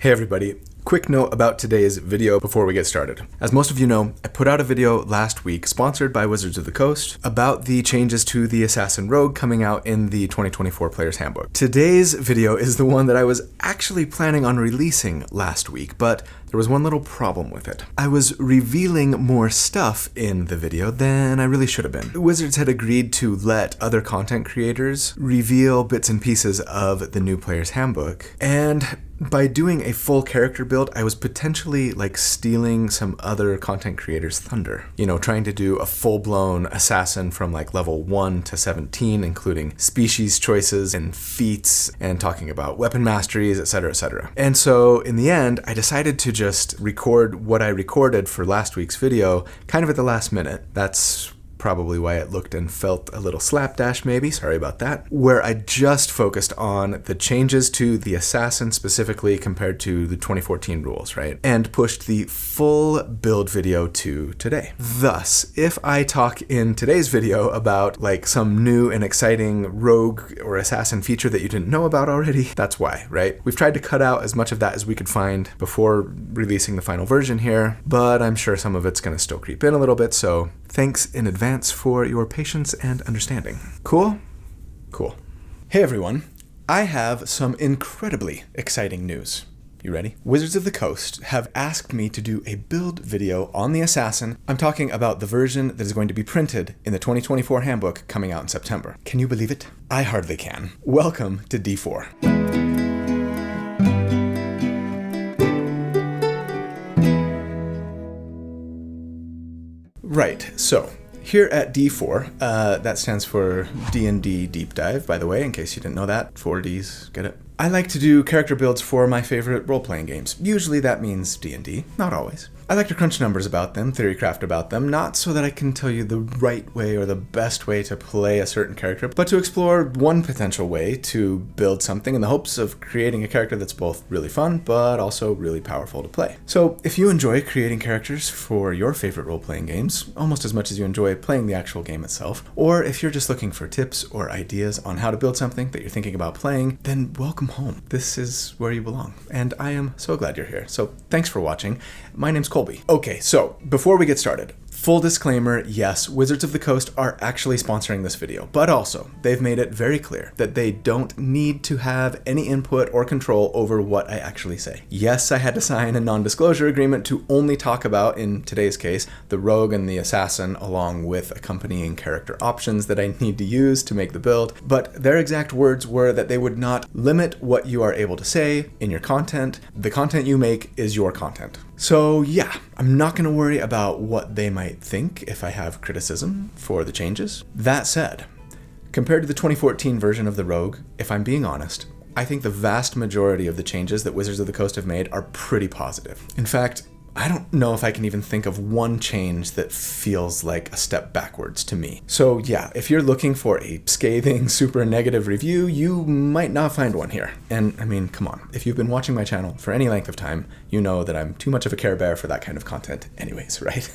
Hey everybody, quick note about today's video before we get started. As most of you know, I put out a video last week sponsored by Wizards of the Coast about the changes to the Assassin Rogue coming out in the 2024 Player's Handbook. Today's video is the one that I was actually planning on releasing last week, but there was one little problem with it. I was revealing more stuff in the video than I really should have been. Wizards had agreed to let other content creators reveal bits and pieces of the new Player's Handbook, and by doing a full character build, I was potentially stealing some other content creators' thunder. You know, trying to do a full-blown assassin from level 1 to 17, including species choices and feats, and talking about weapon masteries, etc., etc. And so in the end, I decided to just record what I recorded for last week's video kind of at the last minute. That's probably why it looked and felt a little slapdash maybe, sorry about that, where I just focused on the changes to the Assassin specifically compared to the 2014 rules, right? And pushed the full build video to today. Thus, if I talk in today's video about some new and exciting rogue or assassin feature that you didn't know about already, that's why, right? We've tried to cut out as much of that as we could find before releasing the final version here, but I'm sure some of it's gonna still creep in a little bit, so thanks in advance for your patience and understanding. Cool? Cool. Hey everyone, I have some incredibly exciting news. You ready? Wizards of the Coast have asked me to do a build video on the Assassin. I'm talking about the version that is going to be printed in the 2024 handbook coming out in September. Can you believe it? I hardly can. Welcome to D4. Right, so here at D4, that stands for D&D Deep Dive, by the way, in case you didn't know that. 4 Ds, get it? I like to do character builds for my favorite role-playing games. Usually that means D&D, not always. I like to crunch numbers about them, theorycraft about them, not so that I can tell you the right way or the best way to play a certain character, but to explore one potential way to build something in the hopes of creating a character that's both really fun, but also really powerful to play. So if you enjoy creating characters for your favorite role-playing games, almost as much as you enjoy playing the actual game itself, or if you're just looking for tips or ideas on how to build something that you're thinking about playing, then welcome home. This is where you belong, and I am so glad you're here. So thanks for watching. My name's Colby. Okay, so before we get started, full disclaimer, yes, Wizards of the Coast are actually sponsoring this video, but also they've made it very clear that they don't need to have any input or control over what I actually say. Yes, I had to sign a non-disclosure agreement to only talk about, in today's case, the Rogue and the Assassin, along with accompanying character options that I need to use to make the build, but their exact words were that they would not limit what you are able to say in your content. The content you make is your content. So yeah, I'm not going to worry about what they might think if I have criticism for the changes. That said, compared to the 2014 version of the Rogue, if I'm being honest, I think the vast majority of the changes that Wizards of the Coast have made are pretty positive. In fact, I don't know if I can even think of one change that feels like a step backwards to me. So yeah, if you're looking for a scathing, super negative review, you might not find one here. And I mean, come on, if you've been watching my channel for any length of time, you know that I'm too much of a Care Bear for that kind of content anyways, right?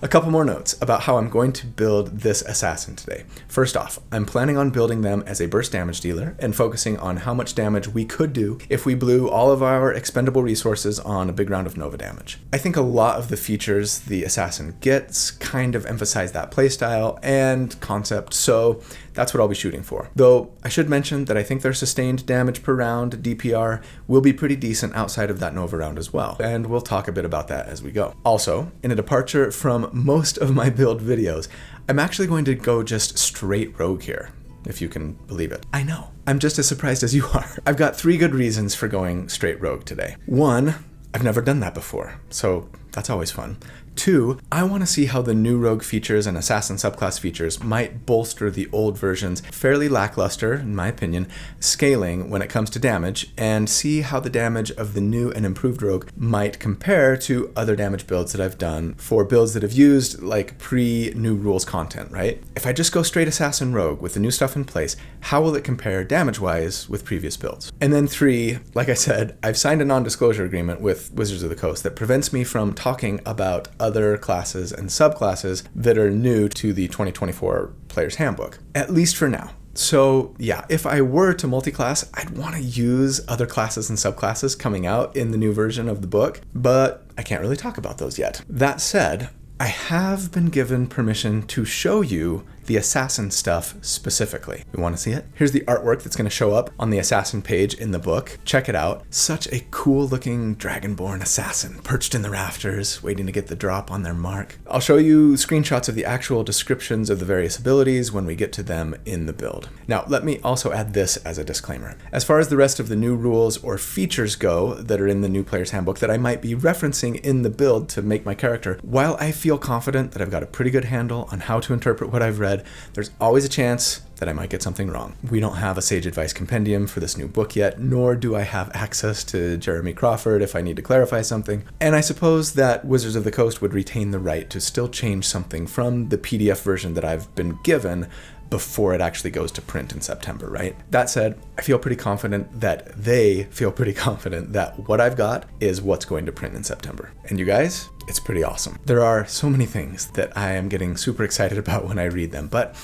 A couple more notes about how I'm going to build this Assassin today. First off, I'm planning on building them as a burst damage dealer and focusing on how much damage we could do if we blew all of our expendable resources on a big round of Nova damage. I think a lot of the features the Assassin gets kind of emphasize that playstyle and concept, so that's what I'll be shooting for. Though I should mention that I think their sustained damage per round, DPR, will be pretty decent outside of that Nova round as well, and we'll talk a bit about that as we go. Also, in a departure from most of my build videos, I'm actually going to go just straight rogue here, if you can believe it. I know, I'm just as surprised as you are. I've got 3 good reasons for going straight rogue today. 1, I've never done that before, so that's always fun. 2, I want to see how the new rogue features and assassin subclass features might bolster the old version's fairly lackluster, in my opinion, scaling when it comes to damage, and see how the damage of the new and improved rogue might compare to other damage builds that I've done for builds that have used pre-new rules content, right? If I just go straight assassin rogue with the new stuff in place, how will it compare damage-wise with previous builds? And then 3, like I said, I've signed a non-disclosure agreement with Wizards of the Coast that prevents me from talking about other classes and subclasses that are new to the 2024 Player's Handbook, at least for now. So yeah, if I were to multi-class, I'd want to use other classes and subclasses coming out in the new version of the book, but I can't really talk about those yet. That said, I have been given permission to show you the assassin stuff specifically. You want to see it? Here's the artwork that's going to show up on the assassin page in the book. Check it out. Such a cool looking dragonborn assassin perched in the rafters, waiting to get the drop on their mark. I'll show you screenshots of the actual descriptions of the various abilities when we get to them in the build. Now, let me also add this as a disclaimer. As far as the rest of the new rules or features go that are in the new player's handbook that I might be referencing in the build to make my character, while I feel confident that I've got a pretty good handle on how to interpret what I've read, there's always a chance that I might get something wrong. We don't have a Sage Advice compendium for this new book yet, nor do I have access to Jeremy Crawford if I need to clarify something. And I suppose that Wizards of the Coast would retain the right to still change something from the PDF version that I've been given before it actually goes to print in September, right? That said, I feel pretty confident that they feel pretty confident that what I've got is what's going to print in September. And you guys, it's pretty awesome. There are so many things that I am getting super excited about when I read them, but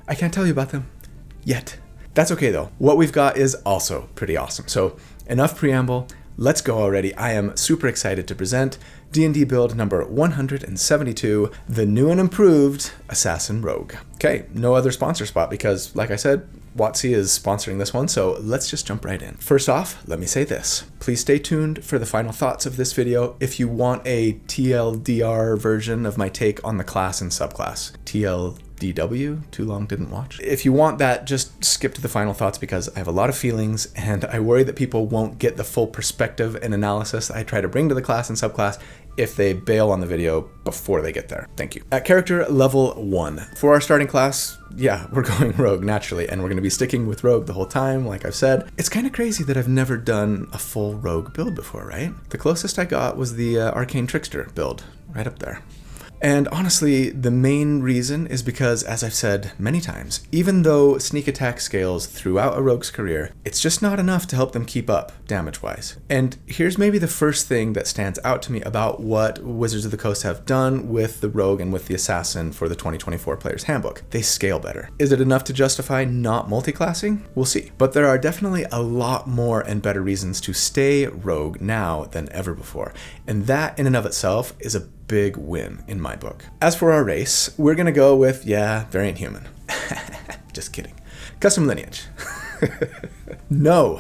I can't tell you about them yet. That's okay though. What we've got is also pretty awesome. So enough preamble, let's go already. I am super excited to present D&D build number 172, the new and improved Assassin Rogue. Okay, no other sponsor spot because, like I said, WotC is sponsoring this one, so let's just jump right in. First off, let me say this. Please stay tuned for the final thoughts of this video if you want a TLDR version of my take on the class and subclass. TLDW, too long didn't watch. If you want that, just skip to the final thoughts because I have a lot of feelings and I worry that people won't get the full perspective and analysis I try to bring to the class and subclass if they bail on the video before they get there. Thank you. At character level 1, for our starting class, yeah, we're going rogue naturally, and we're going to be sticking with rogue the whole time, like I've said. It's kind of crazy that I've never done a full rogue build before, right? The closest I got was the Arcane Trickster build, right up there. And honestly, the main reason is because, as I've said many times, even though sneak attack scales throughout a rogue's career, it's just not enough to help them keep up damage-wise. And here's maybe the first thing that stands out to me about what Wizards of the Coast have done with the rogue and with the assassin for the 2024 Player's Handbook. They scale better. Is it enough to justify not multi-classing? We'll see. But there are definitely a lot more and better reasons to stay rogue now than ever before. And that in and of itself is a big win in my book. As for our race, we're gonna go with, variant human. Just kidding. Custom lineage. No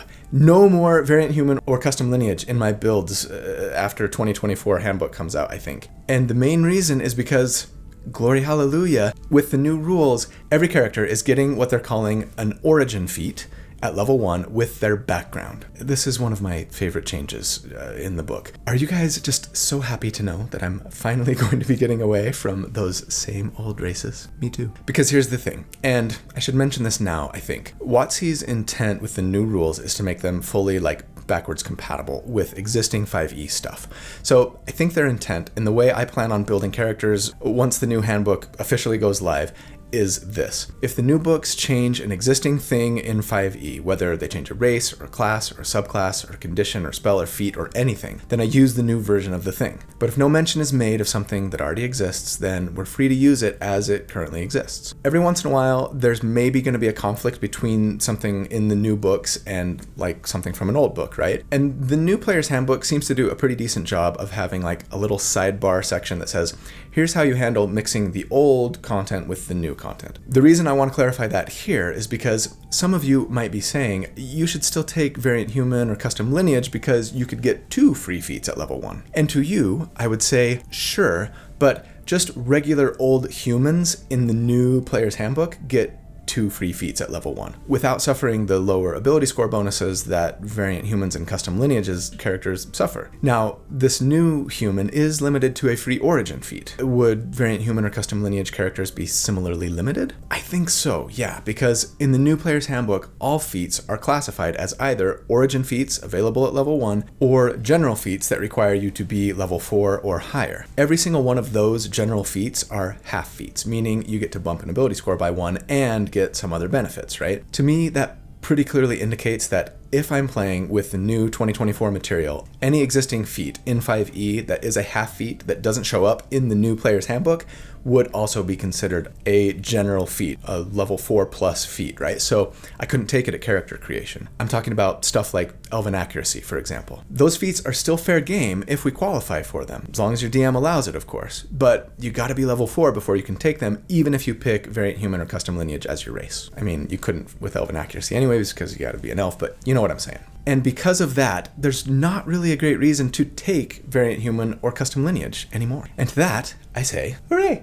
more variant human or custom lineage in my builds after 2024 handbook comes out, I think. And the main reason is because, glory hallelujah, with the new rules, every character is getting what they're calling an origin feat at level 1 with their background. This is one of my favorite changes in the book. Are you guys just so happy to know that I'm finally going to be getting away from those same old races? Me too. Because here's the thing, and I should mention this now, I think. WotC's intent with the new rules is to make them fully backwards compatible with existing 5e stuff. So I think their intent, and the way I plan on building characters once the new handbook officially goes live, is this. If the new books change an existing thing in 5e, whether they change a race or a class or a subclass or a condition or spell or feat or anything, then I use the new version of the thing. But if no mention is made of something that already exists, then we're free to use it as it currently exists. Every once in a while, there's maybe going to be a conflict between something in the new books and something from an old book, right? And the new Player's Handbook seems to do a pretty decent job of having a little sidebar section that says, here's how you handle mixing the old content with the new content. The reason I want to clarify that here is because some of you might be saying you should still take variant human or custom lineage because you could get 2 free feats at level 1. And to you, I would say, sure, but just regular old humans in the new Player's Handbook get 2 free feats at level 1, without suffering the lower ability score bonuses that variant humans and custom lineages characters suffer. Now, this new human is limited to a free origin feat. Would variant human or custom lineage characters be similarly limited? I think so, yeah, because in the new Player's Handbook, all feats are classified as either origin feats available at level 1 or general feats that require you to be level 4 or higher. Every single one of those general feats are half feats, meaning you get to bump an ability score by 1 and get some other benefits, right? To me, that pretty clearly indicates that if I'm playing with the new 2024 material, any existing feat in 5e that is a half feat that doesn't show up in the new Player's Handbook would also be considered a general feat, a level 4 plus feat, right? So I couldn't take it at character creation. I'm talking about stuff like Elven Accuracy, for example. Those feats are still fair game if we qualify for them, as long as your DM allows it, of course. But you gotta be level 4 before you can take them, even if you pick Variant Human or Custom Lineage as your race. I mean, you couldn't with Elven Accuracy anyways, because you gotta be an elf, but you know what I'm saying. And because of that, there's not really a great reason to take Variant Human or Custom Lineage anymore. And to that, I say, hooray!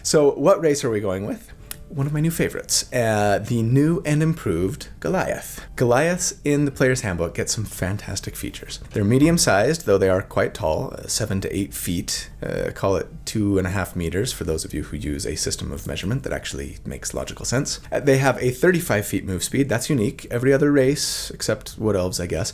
So what race are we going with? One of my new favorites, the new and improved Goliath. Goliaths in the Player's Handbook get some fantastic features. They're medium-sized, though they are quite tall, 7 to 8 feet, call it 2.5 meters for those of you who use a system of measurement that actually makes logical sense. They have a 35 feet move speed. That's unique. Every other race, except Wood Elves, I guess,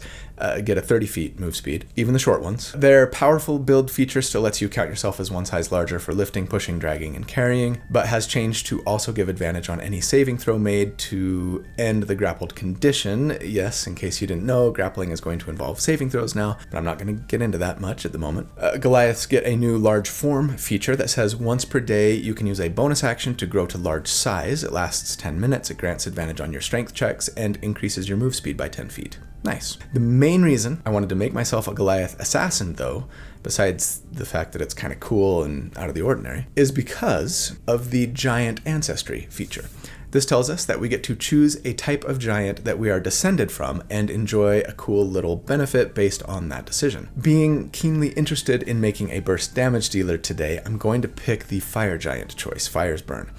get a 30 feet move speed, even the short ones. Their powerful build feature still lets you count yourself as one size larger for lifting, pushing, dragging, and carrying, but has changed to also give advantage on any saving throw made to end the grappled condition. Yes, in case you didn't know, grappling is going to involve saving throws now, but I'm not going to get into that much at the moment. Goliaths get a new large form feature that says once per day you can use a bonus action to grow to large size. It lasts 10 minutes, it grants advantage on your strength checks, and increases your move speed by 10 feet. Nice. The main reason I wanted to make myself a Goliath assassin, though, besides the fact that it's kind of cool and out of the ordinary, is because of the giant ancestry feature. This tells us that we get to choose a type of giant that we are descended from and enjoy a cool little benefit based on that decision. Being keenly interested in making a burst damage dealer today, I'm going to pick the fire giant choice, Fire's Burn.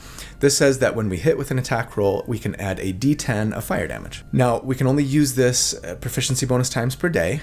This says that when we hit with an attack roll, we can add a d10 of fire damage. Now, we can only use this proficiency bonus times per day,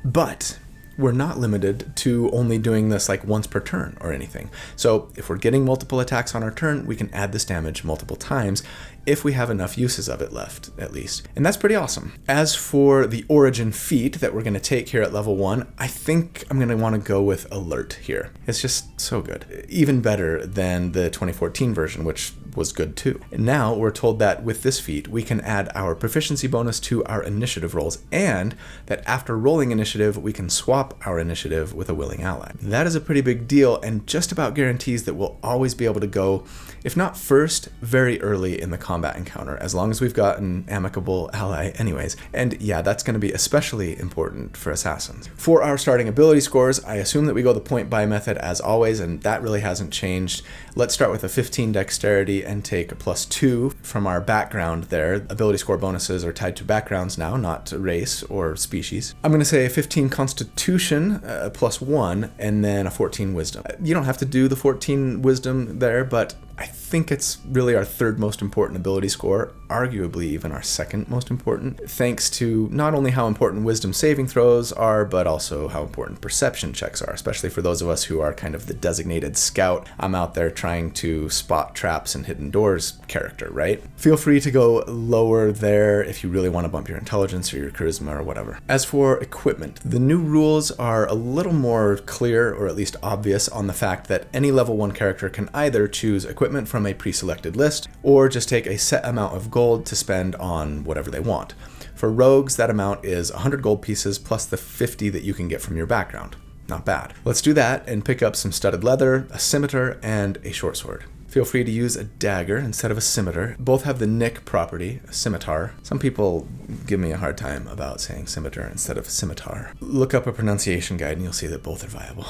but we're not limited to only doing this like once per turn or anything. So if we're getting multiple attacks on our turn, we can add this damage multiple times if we have enough uses of it left, at least. And that's pretty awesome. As for the origin feat that we're going to take here at level 1, I think I'm going to want to go with Alert here. It's just so good. Even better than the 2014 version, which was good too. And now we're told that with this feat, we can add our proficiency bonus to our initiative rolls, and that after rolling initiative, we can swap our initiative with a willing ally. That is a pretty big deal, and just about guarantees that we'll always be able to go, if not first, very early in the combat encounter, as long as we've got an amicable ally anyways. And yeah, that's going to be especially important for assassins. For our starting ability scores, I assume that we go the point buy method as always, and that really hasn't changed. Let's start with a 15 dexterity and take a +2 from our background there. Ability score bonuses are tied to backgrounds now, not to race or species. I'm going to say a 15 constitution, +1, and then a 14 wisdom. You don't have to do the 14 wisdom there, but I think it's really our third most important ability score, arguably even our second most important, thanks to not only how important wisdom saving throws are, but also how important perception checks are, especially for those of us who are kind of the designated scout. I'm out there trying to spot traps and hidden doors character, right? Feel free to go lower there if you really want to bump your intelligence or your charisma or whatever. As for equipment, the new rules are a little more clear, or at least obvious, on the fact that any level 1 character can either choose equipment from a pre-selected list, or just take a set amount of gold to spend on whatever they want. For rogues, that amount is 100 gold pieces plus the 50 that you can get from your background. Not bad. Let's do that and pick up some studded leather, a scimitar, and a short sword. Feel free to use a dagger instead of a scimitar. Both have the nick property, a scimitar. Some people give me a hard time about saying scimitar instead of scimitar. Look up a pronunciation guide and you'll see that both are viable.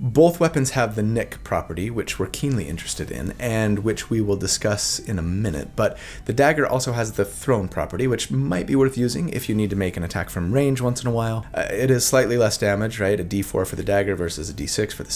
Both weapons have the nick property, which we're keenly interested in, and which we will discuss in a minute, but the dagger also has the thrown property, which might be worth using if you need to make an attack from range once in a while. It is slightly less damage, right? A d4 for the dagger versus a d6 for the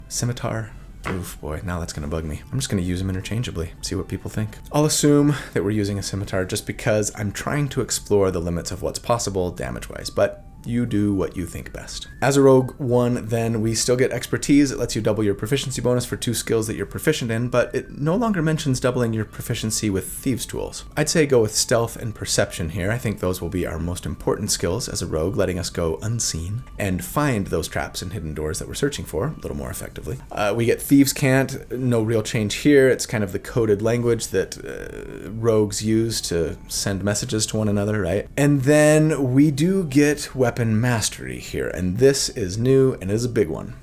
scimitar. Oof, boy, now that's going to bug me. I'm just going to use them interchangeably, see what people think. I'll assume that we're using a scimitar just because I'm trying to explore the limits of what's possible damage-wise, but you do what you think best. As a rogue 1, then, we still get expertise. It lets you double your proficiency bonus for 2 skills that you're proficient in, but it no longer mentions doubling your proficiency with thieves' tools. I'd say go with stealth and perception here. I think those will be our most important skills as a rogue, letting us go unseen and find those traps and hidden doors that we're searching for a little more effectively. We get thieves' cant. No real change here. It's kind of the coded language that rogues use to send messages to one another, right? And then we do get weapon mastery here, and this is new and is a big one.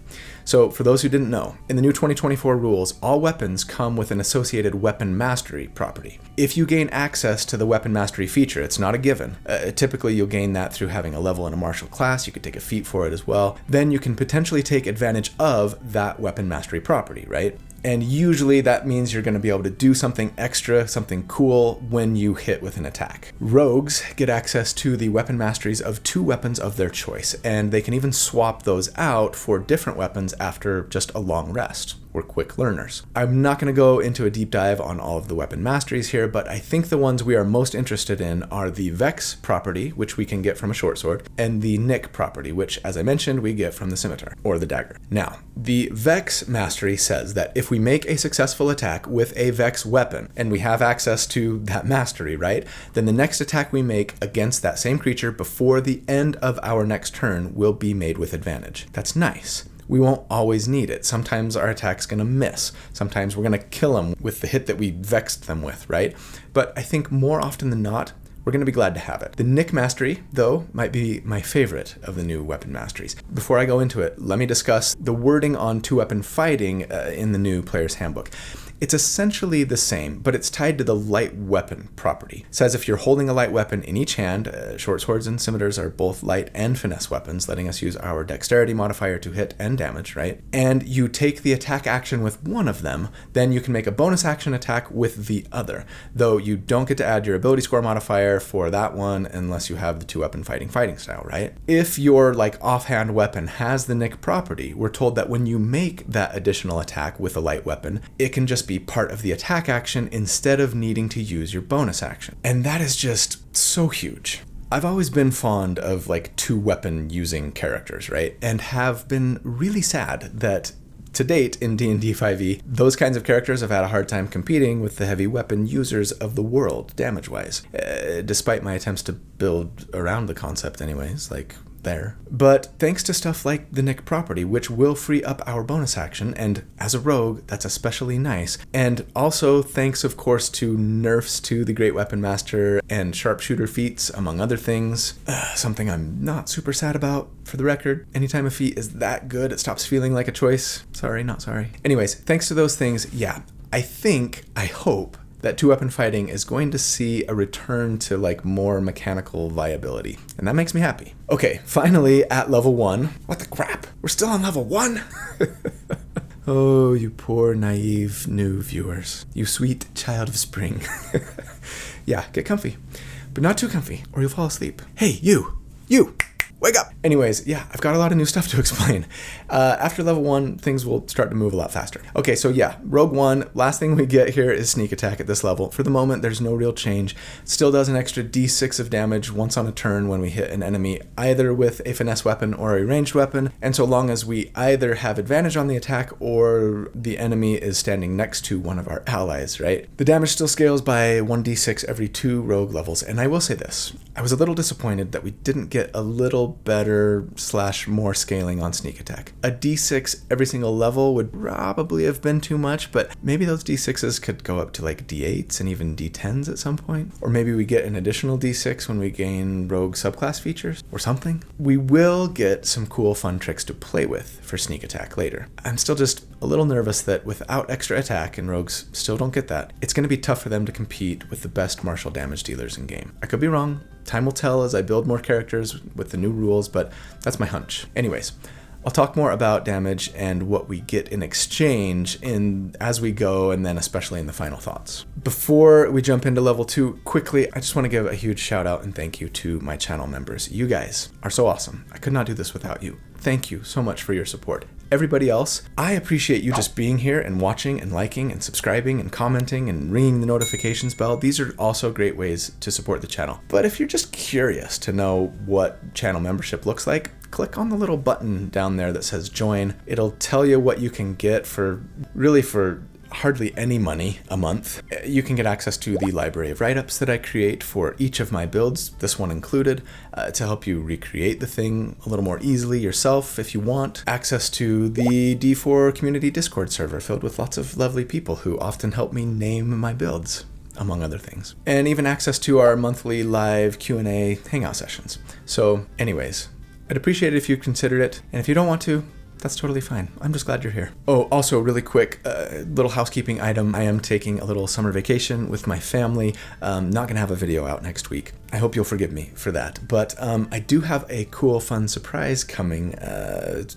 So for those who didn't know, in the new 2024 rules, all weapons come with an associated weapon mastery property. If you gain access to the weapon mastery feature, it's not a given. Typically you'll gain that through having a level in a martial class. You could take a feat for it as well. Then you can potentially take advantage of that weapon mastery property, right? And usually that means you're going to be able to do something extra, something cool when you hit with an attack. Rogues get access to the weapon masteries of 2 weapons of their choice, and they can even swap those out for different weapons after just a long rest. We're quick learners. I'm not going to go into a deep dive on all of the weapon masteries here, but I think the ones we are most interested in are the Vex property, which we can get from a short sword, and the Nick property, which, as I mentioned, we get from the scimitar, or the dagger. Now, the Vex mastery says that if we make a successful attack with a Vex weapon, and we have access to that mastery, right, then the next attack we make against that same creature before the end of our next turn will be made with advantage. That's nice. We won't always need it. Sometimes our attack's going to miss. Sometimes we're going to kill them with the hit that we vexed them with, right? But I think more often than not, we're going to be glad to have it. The Nick mastery, though, might be my favorite of the new weapon masteries. Before I go into it, let me discuss the wording on 2-weapon fighting in the new player's handbook. It's essentially the same, but it's tied to the light weapon property. It says if you're holding a light weapon in each hand, short swords and scimitars are both light and finesse weapons, letting us use our dexterity modifier to hit and damage, right? And you take the attack action with one of them, then you can make a bonus action attack with the other, though you don't get to add your ability score modifier for that one unless you have the 2-weapon fighting style, right? If your offhand weapon has the Nick property, we're told that when you make that additional attack with a light weapon, it can just be part of the attack action instead of needing to use your bonus action. And that is just so huge. I've always been fond of 2-weapon using characters, right? And have been really sad that to date in D&D 5e, those kinds of characters have had a hard time competing with the heavy weapon users of the world, damage-wise. Despite my attempts to build around the concept anyways, there. But thanks to stuff like the Nick property, which will free up our bonus action, and as a rogue, that's especially nice. And also thanks, of course, to nerfs to the Great Weapon Master and sharpshooter feats, among other things. Something I'm not super sad about, for the record. Anytime a feat is that good, it stops feeling like a choice. Sorry, not sorry. Anyways, thanks to those things, yeah, I hope that 2-weapon fighting is going to see a return to more mechanical viability. And that makes me happy. Okay, finally at level 1. What the crap? We're still on level 1? Oh, you poor naive new viewers. You sweet child of spring. Yeah, get comfy. But not too comfy, or you'll fall asleep. Hey, you! Wake up! Anyways, yeah, I've got a lot of new stuff to explain. After level 1, things will start to move a lot faster. Okay, so yeah, Rogue 1, last thing we get here is sneak attack at this level. For the moment, there's no real change. It still does an extra d6 of damage once on a turn when we hit an enemy, either with a finesse weapon or a ranged weapon, and so long as we either have advantage on the attack or the enemy is standing next to one of our allies, right? The damage still scales by 1d6 every 2 rogue levels, and I will say this. I was a little disappointed that we didn't get a little better / more scaling on sneak attack. A d6 every single level would probably have been too much, but maybe those d6s could go up to d8s and even d10s at some point. Or maybe we get an additional d6 when we gain rogue subclass features or something. We will get some cool fun tricks to play with for sneak attack later. I'm still just a little nervous that without extra attack, and rogues still don't get that, it's going to be tough for them to compete with the best martial damage dealers in game. I could be wrong. Time will tell as I build more characters with the new rules, but that's my hunch. Anyways, I'll talk more about damage and what we get in exchange as we go, and then especially in the final thoughts. Before we jump into level 2, quickly, I just want to give a huge shout out and thank you to my channel members. You guys are so awesome. I could not do this without you. Thank you so much for your support. Everybody else, I appreciate you just being here and watching and liking and subscribing and commenting and ringing the notifications bell. These are also great ways to support the channel. But if you're just curious to know what channel membership looks like, click on the little button down there that says join. It'll tell you what you can get for hardly any money a month. You can get access to the library of write-ups that I create for each of my builds, this one included, to help you recreate the thing a little more easily yourself if you want. Access to the D4 community Discord server filled with lots of lovely people who often help me name my builds, among other things. And even access to our monthly live Q&A hangout sessions. So anyways, I'd appreciate it if you considered it, and if you don't want to, That's totally fine. I'm just glad you're here. Oh, also really quick, little housekeeping item. I am taking a little summer vacation with my family. Not going to have a video out next week. I hope you'll forgive me for that. But I do have a cool, fun surprise coming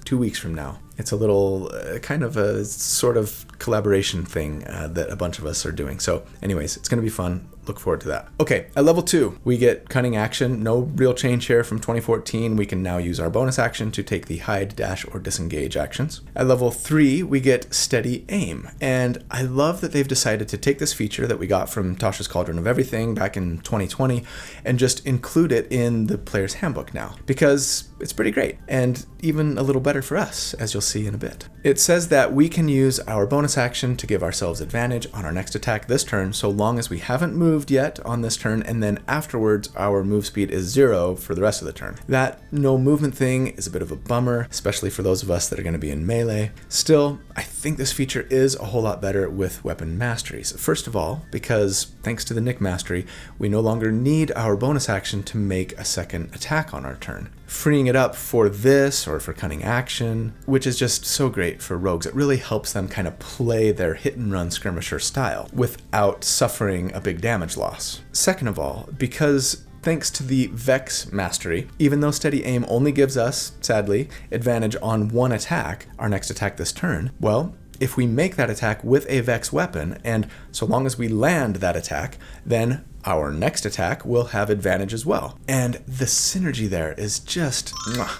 2 weeks from now. It's a little kind of a sort of collaboration thing that a bunch of us are doing. So anyways, it's going to be fun. Look forward to that. Okay, at level 2, we get Cunning Action. No real change here from 2014. We can now use our bonus action to take the Hide, Dash, or Disengage actions. At level 3, we get Steady Aim. And I love that they've decided to take this feature that we got from Tasha's Cauldron of Everything back in 2020 and just include it in the player's handbook now, because it's pretty great and even a little better for us, as you'll see in a bit. It says that we can use our bonus action to give ourselves advantage on our next attack this turn, so long as we haven't moved yet on this turn, and then afterwards our move speed is 0 for the rest of the turn. That no movement thing is a bit of a bummer, especially for those of us that are going to be in melee. Still, I think this feature is a whole lot better with weapon masteries. First of all, because thanks to the Nick mastery, we no longer need our bonus action to make a second attack on our turn, freeing it up for this or for Cunning Action, which is just so great for rogues. It really helps them kind of play their hit and run skirmisher style without suffering a big damage loss. Second of all, because thanks to the Vex mastery, even though Steady Aim only gives us, sadly, advantage on one attack, our next attack this turn, well, if we make that attack with a Vex weapon, and so long as we land that attack, then our next attack will have advantage as well. And the synergy there is just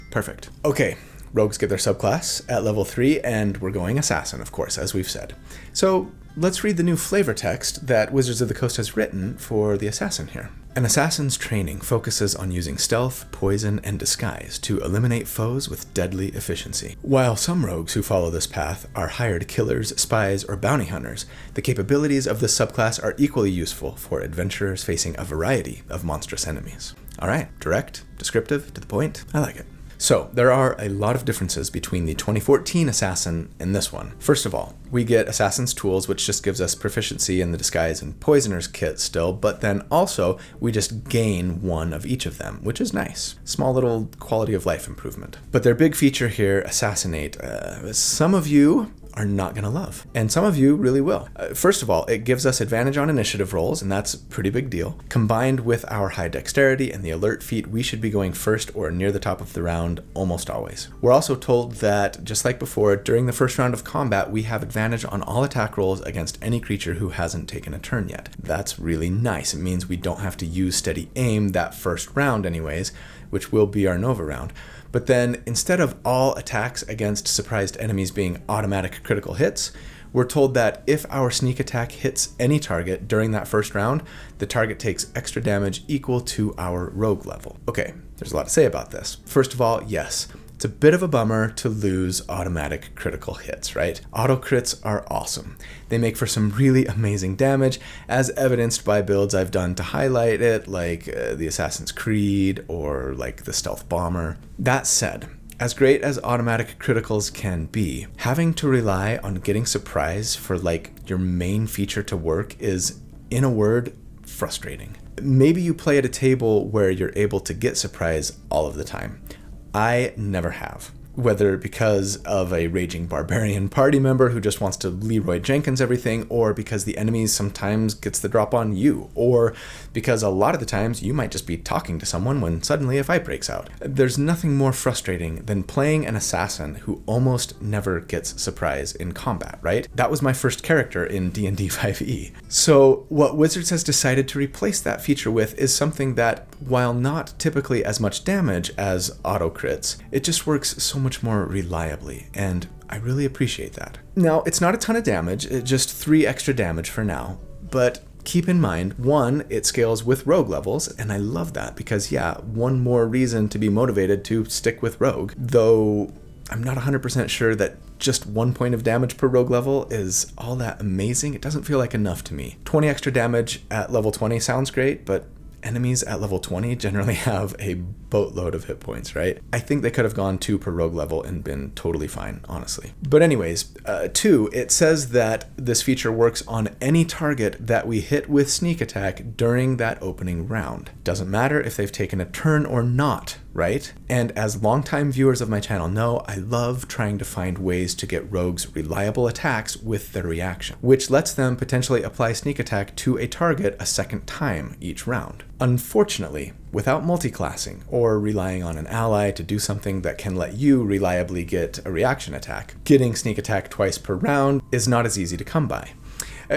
perfect. Okay, rogues get their subclass at level 3, and we're going Assassin, of course, as we've said. So let's read the new flavor text that Wizards of the Coast has written for the Assassin here. An assassin's training focuses on using stealth, poison, and disguise to eliminate foes with deadly efficiency. While some rogues who follow this path are hired killers, spies, or bounty hunters, the capabilities of this subclass are equally useful for adventurers facing a variety of monstrous enemies. Alright, direct, descriptive, to the point. I like it. So, there are a lot of differences between the 2014 Assassin and this one. First of all, we get Assassin's Tools, which just gives us proficiency in the Disguise and Poisoner's kit still, but then also we just gain one of each of them, which is nice. Small little quality of life improvement. But their big feature here, Assassinate, some of you are not going to love, and some of you really will. First of all, it gives us advantage on initiative rolls, and that's a pretty big deal. Combined with our high dexterity and the alert feat, we should be going first or near the top of the round almost always. We're also told that, just like before, during the first round of combat, we have advantage on all attack rolls against any creature who hasn't taken a turn yet. That's really nice. It means we don't have to use Steady Aim that first round anyways, which will be our Nova round. But then, instead of all attacks against surprised enemies being automatic critical hits, we're told that if our sneak attack hits any target during that first round, the target takes extra damage equal to our rogue level. Okay, there's a lot to say about this. First of all, yes, it's a bit of a bummer to lose automatic critical hits, right? Auto crits are awesome. They make for some really amazing damage, as evidenced by builds I've done to highlight it, like the Assassin's Creed or like the Stealth Bomber. That said, as great as automatic criticals can be, having to rely on getting surprise for like your main feature to work is, in a word, frustrating. Maybe you play at a table where you're able to get surprise all of the time. I never have. Whether because of a raging barbarian party member who just wants to Leroy Jenkins everything, or because the enemy sometimes gets the drop on you, or because a lot of the times you might just be talking to someone when suddenly a fight breaks out. There's nothing more frustrating than playing an assassin who almost never gets surprise in combat, right? That was my first character in D&D 5e. So what Wizards has decided to replace that feature with is something that, while not typically as much damage as auto crits, it just works so much more reliably, and I really appreciate that. Now, it's not a ton of damage, just 3 extra damage for now, but keep in mind, 1, it scales with rogue levels, and I love that because, yeah, one more reason to be motivated to stick with rogue, though I'm not 100% sure that just 1 point of damage per rogue level is all that amazing. It doesn't feel like enough to me. 20 extra damage at level 20 sounds great, but enemies at level 20 generally have a boatload of hit points, right? I think they could have gone 2 per rogue level and been totally fine, honestly. But anyways, 2, it says that this feature works on any target that we hit with sneak attack during that opening round. Doesn't matter if they've taken a turn or not, right? And as longtime viewers of my channel know, I love trying to find ways to get rogues reliable attacks with their reaction, which lets them potentially apply sneak attack to a target a second time each round. Unfortunately, without multiclassing or relying on an ally to do something that can let you reliably get a reaction attack, getting sneak attack twice per round is not as easy to come by.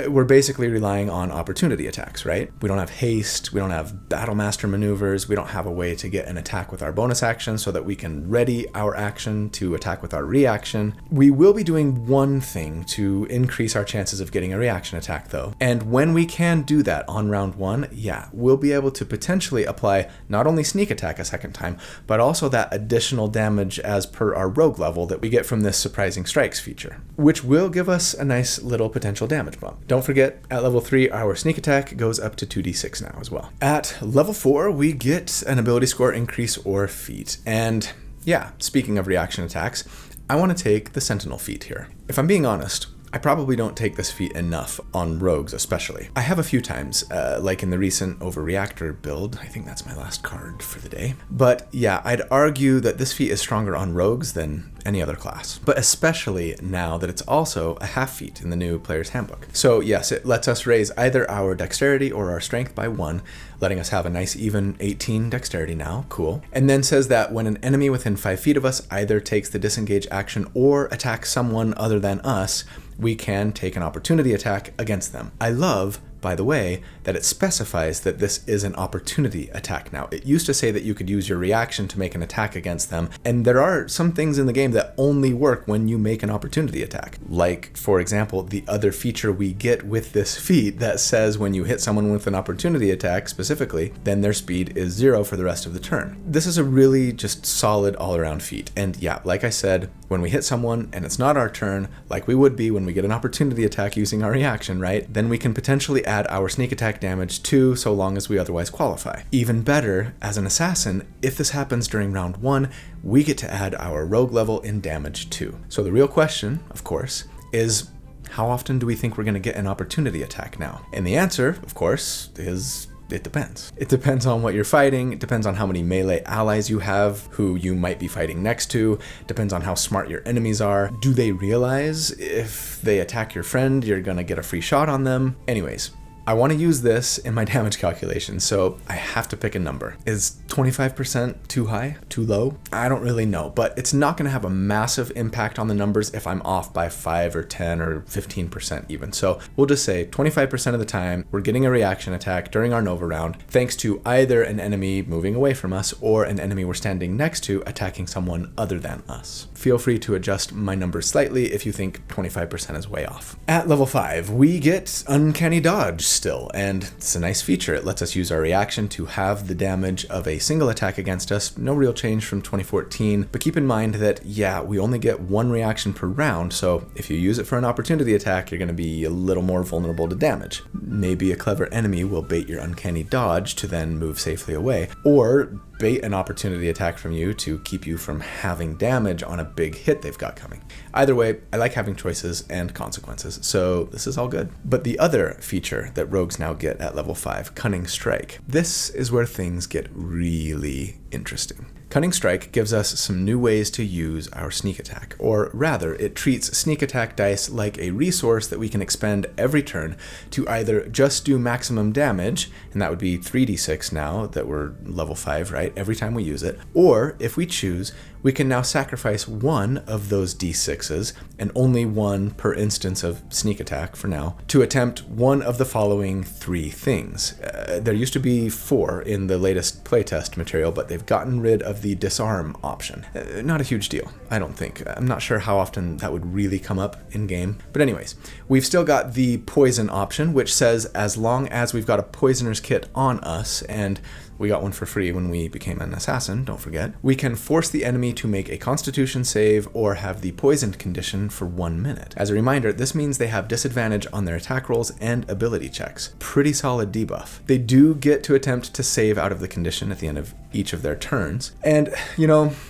We're basically relying on opportunity attacks, right? We don't have haste, we don't have battle master maneuvers, we don't have a way to get an attack with our bonus action so that we can ready our action to attack with our reaction. We will be doing one thing to increase our chances of getting a reaction attack though. And when we can do that on round 1, yeah, we'll be able to potentially apply not only sneak attack a second time, but also that additional damage as per our rogue level that we get from this surprising strikes feature, which will give us a nice little potential damage bump. Don't forget, at level 3, our sneak attack goes up to 2d6 now as well. At level 4, we get an ability score increase or feat. And yeah, speaking of reaction attacks, I want to take the Sentinel feat here. If I'm being honest, I probably don't take this feat enough on rogues especially. I have a few times, like in the recent Overreactor build. I think that's my last card for the day. But yeah, I'd argue that this feat is stronger on rogues than any other class, but especially now that it's also a half feat in the new Player's Handbook. So yes, it lets us raise either our dexterity or our strength by 1, letting us have a nice even 18 dexterity now, cool. And then says that when an enemy within 5 feet of us either takes the disengage action or attacks someone other than us, we can take an opportunity attack against them. I love, by the way, that it specifies that this is an opportunity attack now. It used to say that you could use your reaction to make an attack against them, and there are some things in the game that only work when you make an opportunity attack. Like, for example, the other feature we get with this feat that says when you hit someone with an opportunity attack specifically, then their speed is 0 for the rest of the turn. This is a really just solid all-around feat, and yeah, like I said, when we hit someone and it's not our turn, like we would be when we get an opportunity attack using our reaction, right? Then we can potentially add our sneak attack damage too, so long as we otherwise qualify. Even better, as an assassin, if this happens during round 1, we get to add our rogue level in damage too. So the real question, of course, is how often do we think we're going to get an opportunity attack now? And the answer, of course, is it depends. It depends on what you're fighting. It depends on how many melee allies you have, who you might be fighting next to. Depends on how smart your enemies are. Do they realize if they attack your friend, you're gonna get a free shot on them? Anyways, I want to use this in my damage calculation, so I have to pick a number. Is 25% too high? Too low? I don't really know, but it's not going to have a massive impact on the numbers if I'm off by 5 or 10 or 15% even. So we'll just say 25% of the time we're getting a reaction attack during our Nova round, thanks to either an enemy moving away from us or an enemy we're standing next to attacking someone other than us. Feel free to adjust my numbers slightly if you think 25% is way off. At level 5, we get Uncanny Dodge still, and it's a nice feature. It lets us use our reaction to have the damage of a single attack against us. No real change from 2014, but keep in mind that, yeah, we only get 1 reaction per round, so if you use it for an opportunity attack, you're going to be a little more vulnerable to damage. Maybe a clever enemy will bait your Uncanny Dodge to then move safely away, or bait an opportunity attack from you to keep you from having damage on a big hit they've got coming. Either way, I like having choices and consequences, so this is all good. But the other feature that rogues now get at level 5, Cunning Strike. This is where things get really interesting. Cunning Strike gives us some new ways to use our sneak attack, or rather, it treats sneak attack dice like a resource that we can expend every turn to either just do maximum damage, and that would be 3d6 now that we're level 5, right, every time we use it, or if we choose, we can now sacrifice 1 of those d6s, and only 1 per instance of sneak attack for now, to attempt one of the following 3 things. There used to be 4 in the latest playtest material, but they've gotten rid of the disarm option. Not a huge deal, I don't think. I'm not sure how often that would really come up in game. But anyways, we've still got the poison option, which says as long as we've got a poisoner's kit on us, and We got one for free when we became an assassin, don't forget. We can force the enemy to make a constitution save or have the poisoned condition for 1 minute. As a reminder, this means they have disadvantage on their attack rolls and ability checks. Pretty solid debuff. They do get to attempt to save out of the condition at the end of each of their turns. And,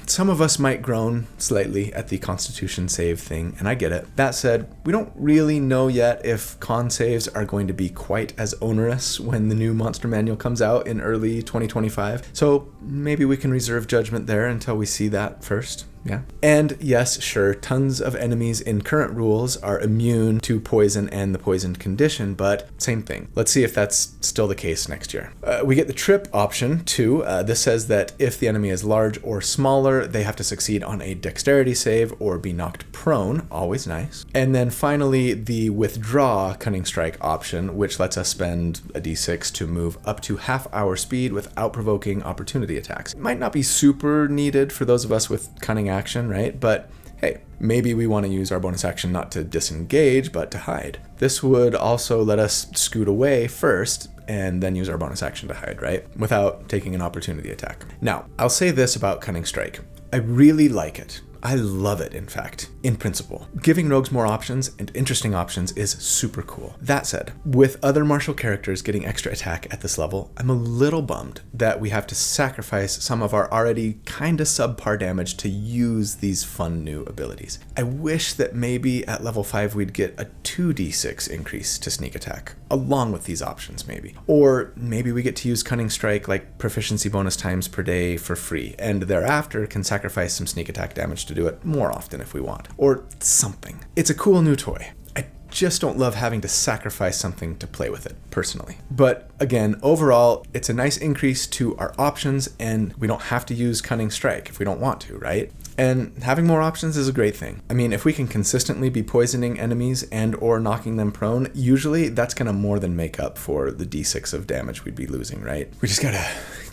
some of us might groan slightly at the constitution save thing, and I get it. That said, we don't really know yet if con saves are going to be quite as onerous when the new monster manual comes out in early 2025. So maybe we can reserve judgment there until we see that first. Yeah. And yes, sure, tons of enemies in current rules are immune to poison and the poisoned condition, but same thing. Let's see if that's still the case next year. We get the trip option too. This says that if the enemy is large or smaller, they have to succeed on a dexterity save or be knocked prone. Always nice. And then finally, the withdraw cunning strike option, which lets us spend a d6 to move up to half our speed without provoking opportunity attacks. It might not be super needed for those of us with cunning action, right? But hey, maybe we want to use our bonus action not to disengage, but to hide. This would also let us scoot away first and then use our bonus action to hide, right? Without taking an opportunity attack. Now, I'll say this about Cunning Strike. I really like it. I love it, in fact, in principle. Giving rogues more options and interesting options is super cool. That said, with other martial characters getting extra attack at this level, I'm a little bummed that we have to sacrifice some of our already kinda subpar damage to use these fun new abilities. I wish that maybe at level 5 we'd get a 2d6 increase to sneak attack, along with these options maybe. Or maybe we get to use Cunning Strike like proficiency bonus times per day for free, and thereafter can sacrifice some sneak attack damage to do it more often if we want, or something. It's a cool new toy. I just don't love having to sacrifice something to play with it, personally. But again, overall, it's a nice increase to our options, and we don't have to use Cunning Strike if we don't want to, right? And having more options is a great thing. I mean, if we can consistently be poisoning enemies and or knocking them prone, usually that's gonna more than make up for the d6 of damage we'd be losing, right? We just gotta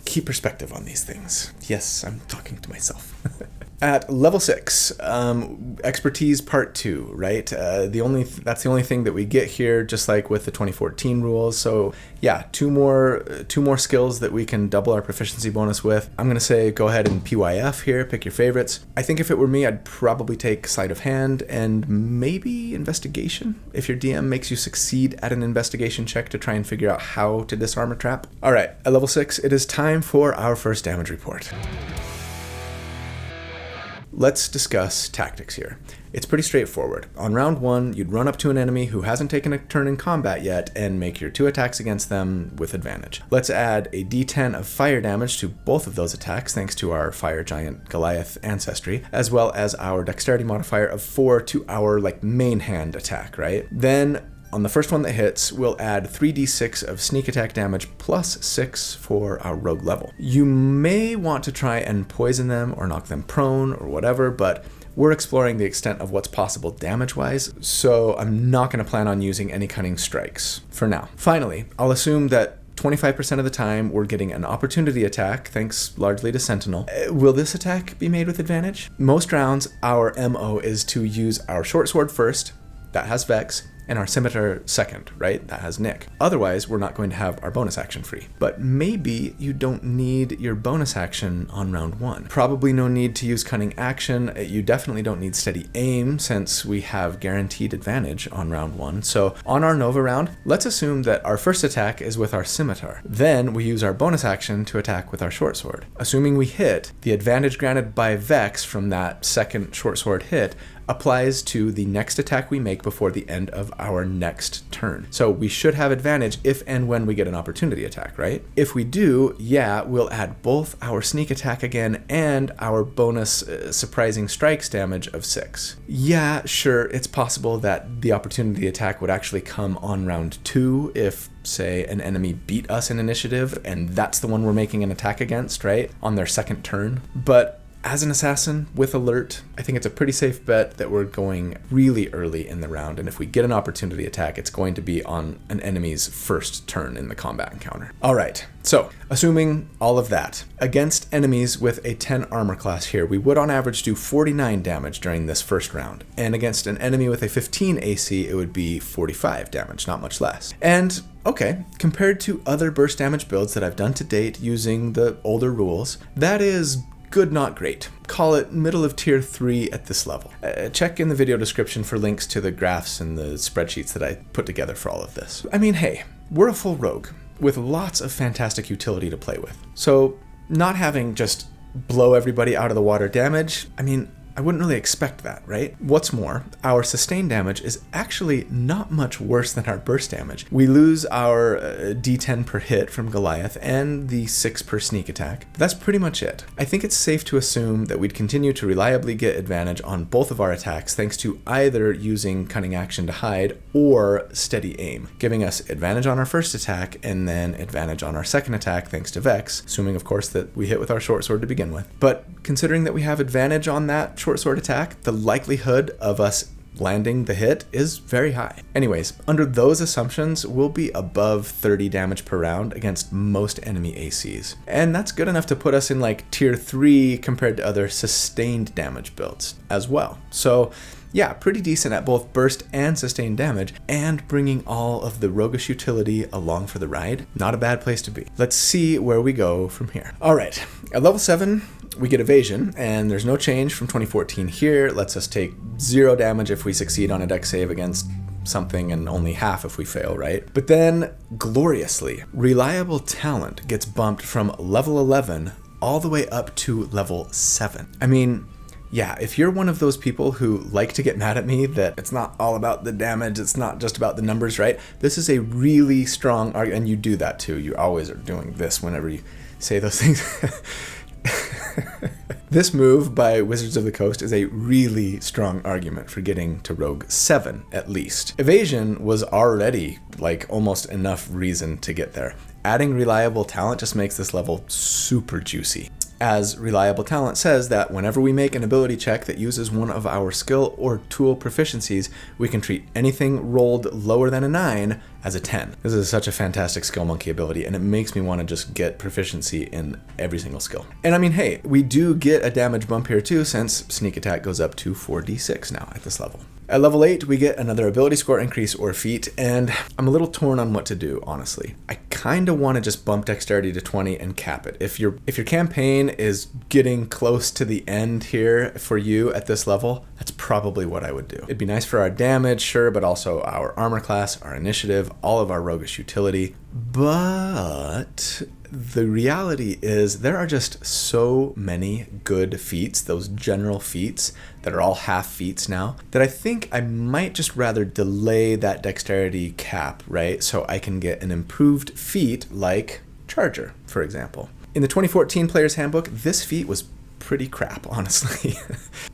keep perspective on these things. Yes, I'm talking to myself. At level 6, expertise part 2, right? That's the only thing that we get here, just like with the 2014 rules. So yeah, two more skills that we can double our proficiency bonus with. I'm gonna say go ahead and PYF here, pick your favorites. I think if it were me, I'd probably take sleight of hand and maybe investigation, if your DM makes you succeed at an investigation check to try and figure out how to disarm a trap. All right, at level 6, it is time for our first damage report. Let's discuss tactics here. It's pretty straightforward. On round 1, you'd run up to an enemy who hasn't taken a turn in combat yet and make your 2 attacks against them with advantage. Let's add a d10 of fire damage to both of those attacks thanks to our fire giant Goliath ancestry, as well as our dexterity modifier of 4 to our main hand attack, right? Then on the first one that hits, we'll add 3d6 of sneak attack damage plus 6 for our rogue level. You may want to try and poison them or knock them prone or whatever, but we're exploring the extent of what's possible damage-wise, so I'm not going to plan on using any cunning strikes for now. Finally, I'll assume that 25% of the time we're getting an opportunity attack, thanks largely to Sentinel. Will this attack be made with advantage? Most rounds, our MO is to use our short sword first, that has Vex, and our scimitar second, right? That has Nick. Otherwise, we're not going to have our bonus action free. But maybe you don't need your bonus action on round 1. Probably no need to use cunning action. You definitely don't need steady aim since we have guaranteed advantage on round 1. So on our Nova round, let's assume that our first attack is with our scimitar. Then we use our bonus action to attack with our short sword. Assuming we hit, the advantage granted by Vex from that second short sword hit applies to the next attack we make before the end of our next turn. So we should have advantage if and when we get an opportunity attack, right? If we do, yeah, we'll add both our sneak attack again and our bonus surprising strikes damage of 6. Yeah, sure, it's possible that the opportunity attack would actually come on round 2 if, say, an enemy beat us in initiative and that's the one we're making an attack against, right? On their second turn. But as an assassin with alert, I think it's a pretty safe bet that we're going really early in the round, and if we get an opportunity attack, it's going to be on an enemy's first turn in the combat encounter. All right, so assuming all of that, against enemies with a 10 armor class here, we would on average do 49 damage during this first round, and against an enemy with a 15 AC, it would be 45 damage, not much less. And Okay, compared to other burst damage builds that I've done to date using the older rules, that is good, not great. Call it middle of tier 3 at this level. Check in the video description for links to the graphs and the spreadsheets that I put together for all of this. I mean, hey, we're a full rogue with lots of fantastic utility to play with. So not having just blow everybody out of the water damage, I mean, I wouldn't really expect that, right? What's more, our sustained damage is actually not much worse than our burst damage. We lose our D10 per hit from Goliath and the 6 per sneak attack. But that's pretty much it. I think it's safe to assume that we'd continue to reliably get advantage on both of our attacks thanks to either using Cunning Action to hide or Steady Aim, giving us advantage on our first attack and then advantage on our second attack thanks to Vex, assuming of course that we hit with our short sword to begin with. But considering that we have advantage on that short sword attack, the likelihood of us landing the hit is very high. Anyways, under those assumptions, we'll be above 30 damage per round against most enemy ACs. And that's good enough to put us in like tier 3 compared to other sustained damage builds as well. So yeah, pretty decent at both burst and sustained damage, and bringing all of the roguish utility along for the ride. Not a bad place to be. Let's see where we go from here. All right, at level 7, we get evasion, and there's no change from 2014 here. It lets us take 0 damage if we succeed on a dex save against something and only half if we fail, right? But then, gloriously, reliable talent gets bumped from level 11 all the way up to level 7. I mean, yeah, if you're one of those people who like to get mad at me that it's not all about the damage, it's not just about the numbers, right? This is a really strong argument, and you do that too. You always are doing this whenever you say those things. This move by Wizards of the Coast is a really strong argument for getting to Rogue 7, at least. Evasion was already like almost enough reason to get there. Adding reliable talent just makes this level super juicy, as reliable talent says that whenever we make an ability check that uses one of our skill or tool proficiencies, we can treat anything rolled lower than a 9 as a 10. This is such a fantastic skill monkey ability, and it makes me want to just get proficiency in every single skill. And I mean, hey, we do get a damage bump here too, since sneak attack goes up to 4d6 now at this level. At level 8, we get another ability score increase or feat, and I'm a little torn on what to do, honestly. I kind of want to just bump dexterity to 20 and cap it. If your campaign is getting close to the end here for you at this level, that's probably what I would do. It'd be nice for our damage, sure, but also our armor class, our initiative, all of our roguish utility. But the reality is there are just so many good feats, those general feats that are all half feats now, that I think I might just rather delay that dexterity cap, right? So I can get an improved feat like Charger, for example. In the 2014 Player's Handbook, this feat was pretty crap, honestly.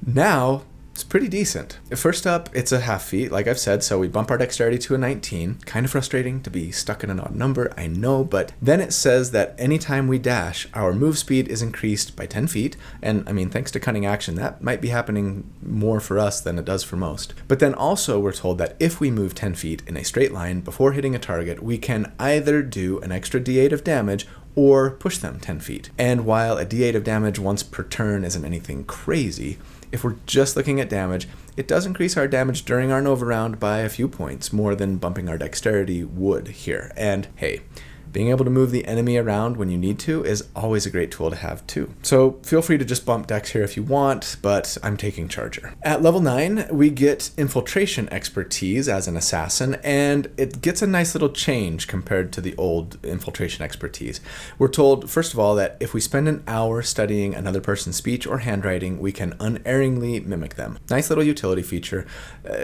Now, it's pretty decent. First up, it's a half feat, like I've said, so we bump our dexterity to a 19. Kind of frustrating to be stuck in an odd number, I know, but then it says that anytime we dash, our move speed is increased by 10 feet, and I mean, thanks to Cunning Action, that might be happening more for us than it does for most. But then also we're told that if we move 10 feet in a straight line before hitting a target, we can either do an extra d8 of damage or push them 10 feet. And while a d8 of damage once per turn isn't anything crazy, if we're just looking at damage, it does increase our damage during our Nova round by a few points, more than bumping our dexterity would here. And hey, being able to move the enemy around when you need to is always a great tool to have too. So feel free to just bump dex here if you want, but I'm taking Charger. At level 9, we get infiltration expertise as an assassin, and it gets a nice little change compared to the old infiltration expertise. We're told, first of all, that if we spend an hour studying another person's speech or handwriting, we can unerringly mimic them. Nice little utility feature.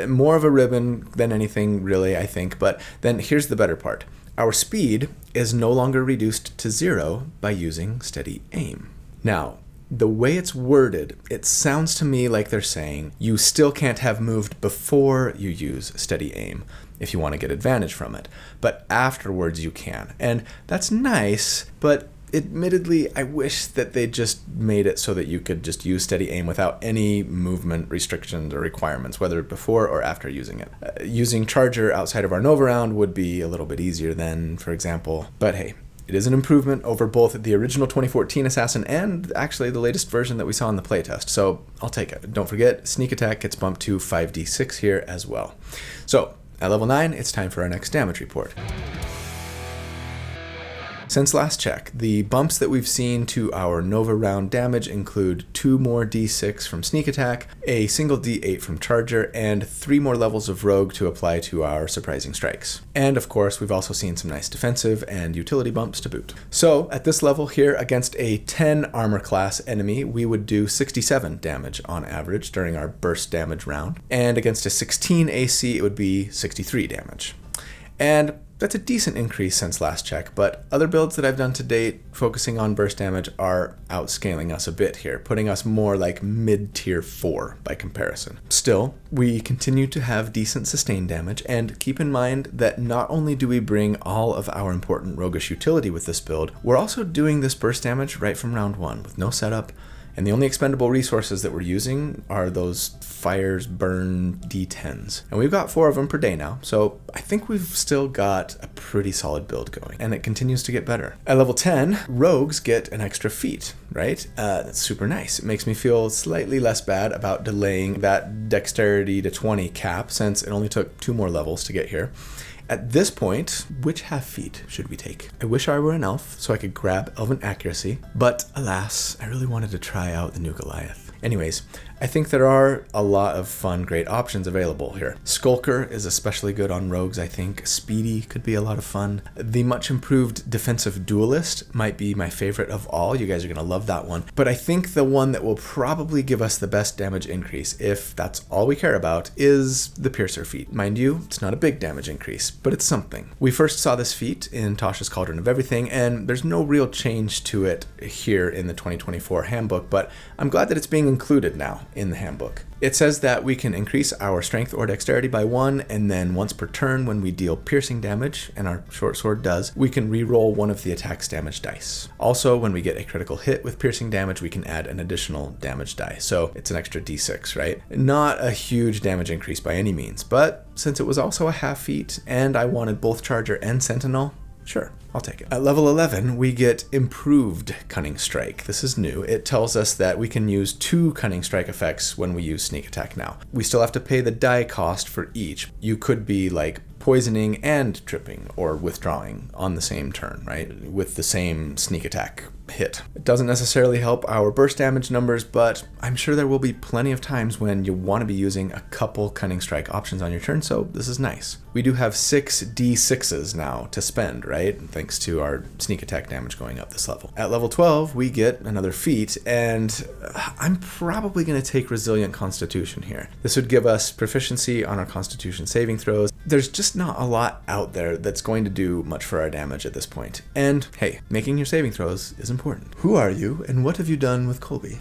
More of a ribbon than anything really, I think, but then here's the better part. Our speed is no longer reduced to 0 by using Steady Aim. Now, the way it's worded, it sounds to me like they're saying you still can't have moved before you use Steady Aim if you want to get advantage from it, but afterwards you can. And that's nice, but admittedly, I wish that they just made it so that you could just use Steady Aim without any movement restrictions or requirements, whether before or after using it. Using Charger outside of our Nova round would be a little bit easier then, for example. But hey, it is an improvement over both the original 2014 Assassin and actually the latest version that we saw in the playtest, so I'll take it. Don't forget, sneak attack gets bumped to 5d6 here as well. So, at level 9, it's time for our next damage report. Since last check, the bumps that we've seen to our Nova round damage include 2 more D6 from sneak attack, a single D8 from charger, and 3 more levels of rogue to apply to our surprising strikes. And of course, we've also seen some nice defensive and utility bumps to boot. So at this level here, against a 10 armor class enemy, we would do 67 damage on average during our burst damage round. And against a 16 AC, it would be 63 damage. And that's a decent increase since last check, but other builds that I've done to date focusing on burst damage are outscaling us a bit here, putting us more like mid-tier 4 by comparison. Still, we continue to have decent sustain damage, and keep in mind that not only do we bring all of our important roguish utility with this build, we're also doing this burst damage right from round 1 with no setup. And the only expendable resources that we're using are those fires burn D10s. And we've got 4 of them per day now, so I think we've still got a pretty solid build going. And it continues to get better. At level 10, rogues get an extra feat, right? That's super nice. It makes me feel slightly less bad about delaying that dexterity to 20 cap, since it only took 2 more levels to get here. At this point, which half feat should we take? I wish I were an elf so I could grab elven accuracy, but alas, I really wanted to try out the new Goliath. Anyways, I think there are a lot of fun, great options available here. Skulker is especially good on rogues, I think. Speedy could be a lot of fun. The much improved defensive duelist might be my favorite of all. You guys are going to love that one. But I think the one that will probably give us the best damage increase, if that's all we care about, is the Piercer feat. Mind you, it's not a big damage increase, but it's something. We first saw this feat in Tasha's Cauldron of Everything, and there's no real change to it here in the 2024 handbook, but I'm glad that it's being included now in the handbook. It says that we can increase our strength or dexterity by 1, and then once per turn when we deal piercing damage, and our short sword does, we can re-roll one of the attack's damage dice. Also, when we get a critical hit with piercing damage, we can add an additional damage die, so it's an extra d6, right? Not a huge damage increase by any means, but since it was also a half feat, and I wanted both Charger and Sentinel, sure, I'll take it. At level 11, we get improved Cunning Strike. This is new. It tells us that we can use 2 Cunning Strike effects when we use Sneak Attack now. We still have to pay the die cost for each. You could be like poisoning and tripping or withdrawing on the same turn, right? With the same Sneak Attack hit. It doesn't necessarily help our burst damage numbers, but I'm sure there will be plenty of times when you want to be using a couple Cunning Strike options on your turn, so this is nice. We do have 6 D6s now to spend, right? Thanks to our sneak attack damage going up this level. At level 12, we get another feat, and I'm probably going to take Resilient Constitution here. This would give us proficiency on our Constitution saving throws. There's just not a lot out there that's going to do much for our damage at this point. And hey, making your saving throws is important. Who are you, and what have you done with Colby?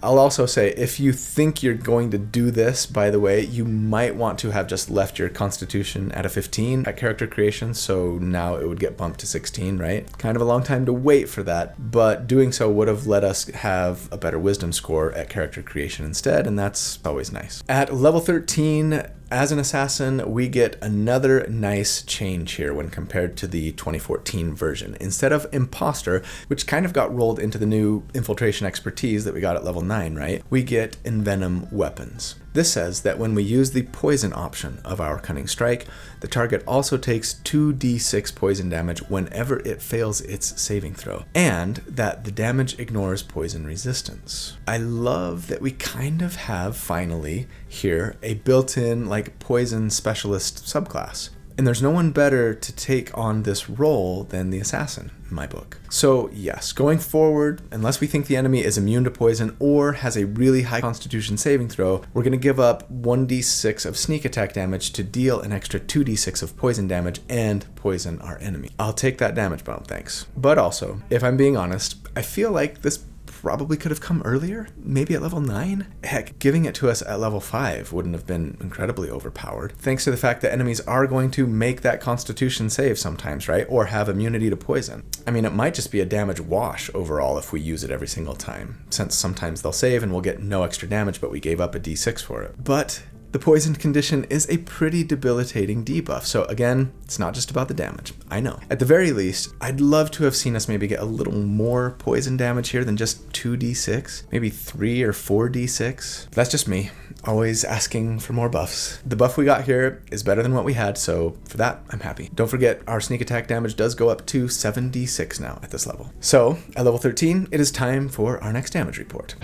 I'll also say, if you think you're going to do this, by the way, you might want to have just left your Constitution at a 15 at character creation, so now it would get bumped to 16, right? Kind of a long time to wait for that, but doing so would have let us have a better wisdom score at character creation instead, and that's always nice. At level 13, as an assassin, we get another nice change here when compared to the 2014 version. Instead of Imposter, which kind of got rolled into the new Infiltration Expertise that we got at level 9, right? We get Envenom Weapons. This says that when we use the poison option of our Cunning Strike, the target also takes 2d6 poison damage whenever it fails its saving throw, and that the damage ignores poison resistance. I love that we kind of have, finally, here, a built-in, like, poison specialist subclass. And there's no one better to take on this role than the assassin, in my book. So yes, going forward, unless we think the enemy is immune to poison or has a really high Constitution saving throw, we're going to give up 1d6 of sneak attack damage to deal an extra 2d6 of poison damage and poison our enemy. I'll take that damage bump, thanks. But also, if I'm being honest, I feel like this probably could have come earlier, maybe at level 9? Heck, giving it to us at level 5 wouldn't have been incredibly overpowered, thanks to the fact that enemies are going to make that Constitution save sometimes, right? Or have immunity to poison. I mean, it might just be a damage wash overall if we use it every single time, since sometimes they'll save and we'll get no extra damage, but we gave up a d6 for it. But The poisoned condition is a pretty debilitating debuff, so again, it's not just about the damage, I know. At the very least, I'd love to have seen us maybe get a little more poison damage here than just 2d6, maybe 3 or 4d6. That's just me, always asking for more buffs. The buff we got here is better than what we had, so for that, I'm happy. Don't forget, our sneak attack damage does go up to 7d6 now at this level. So, at level 13, it is time for our next damage report.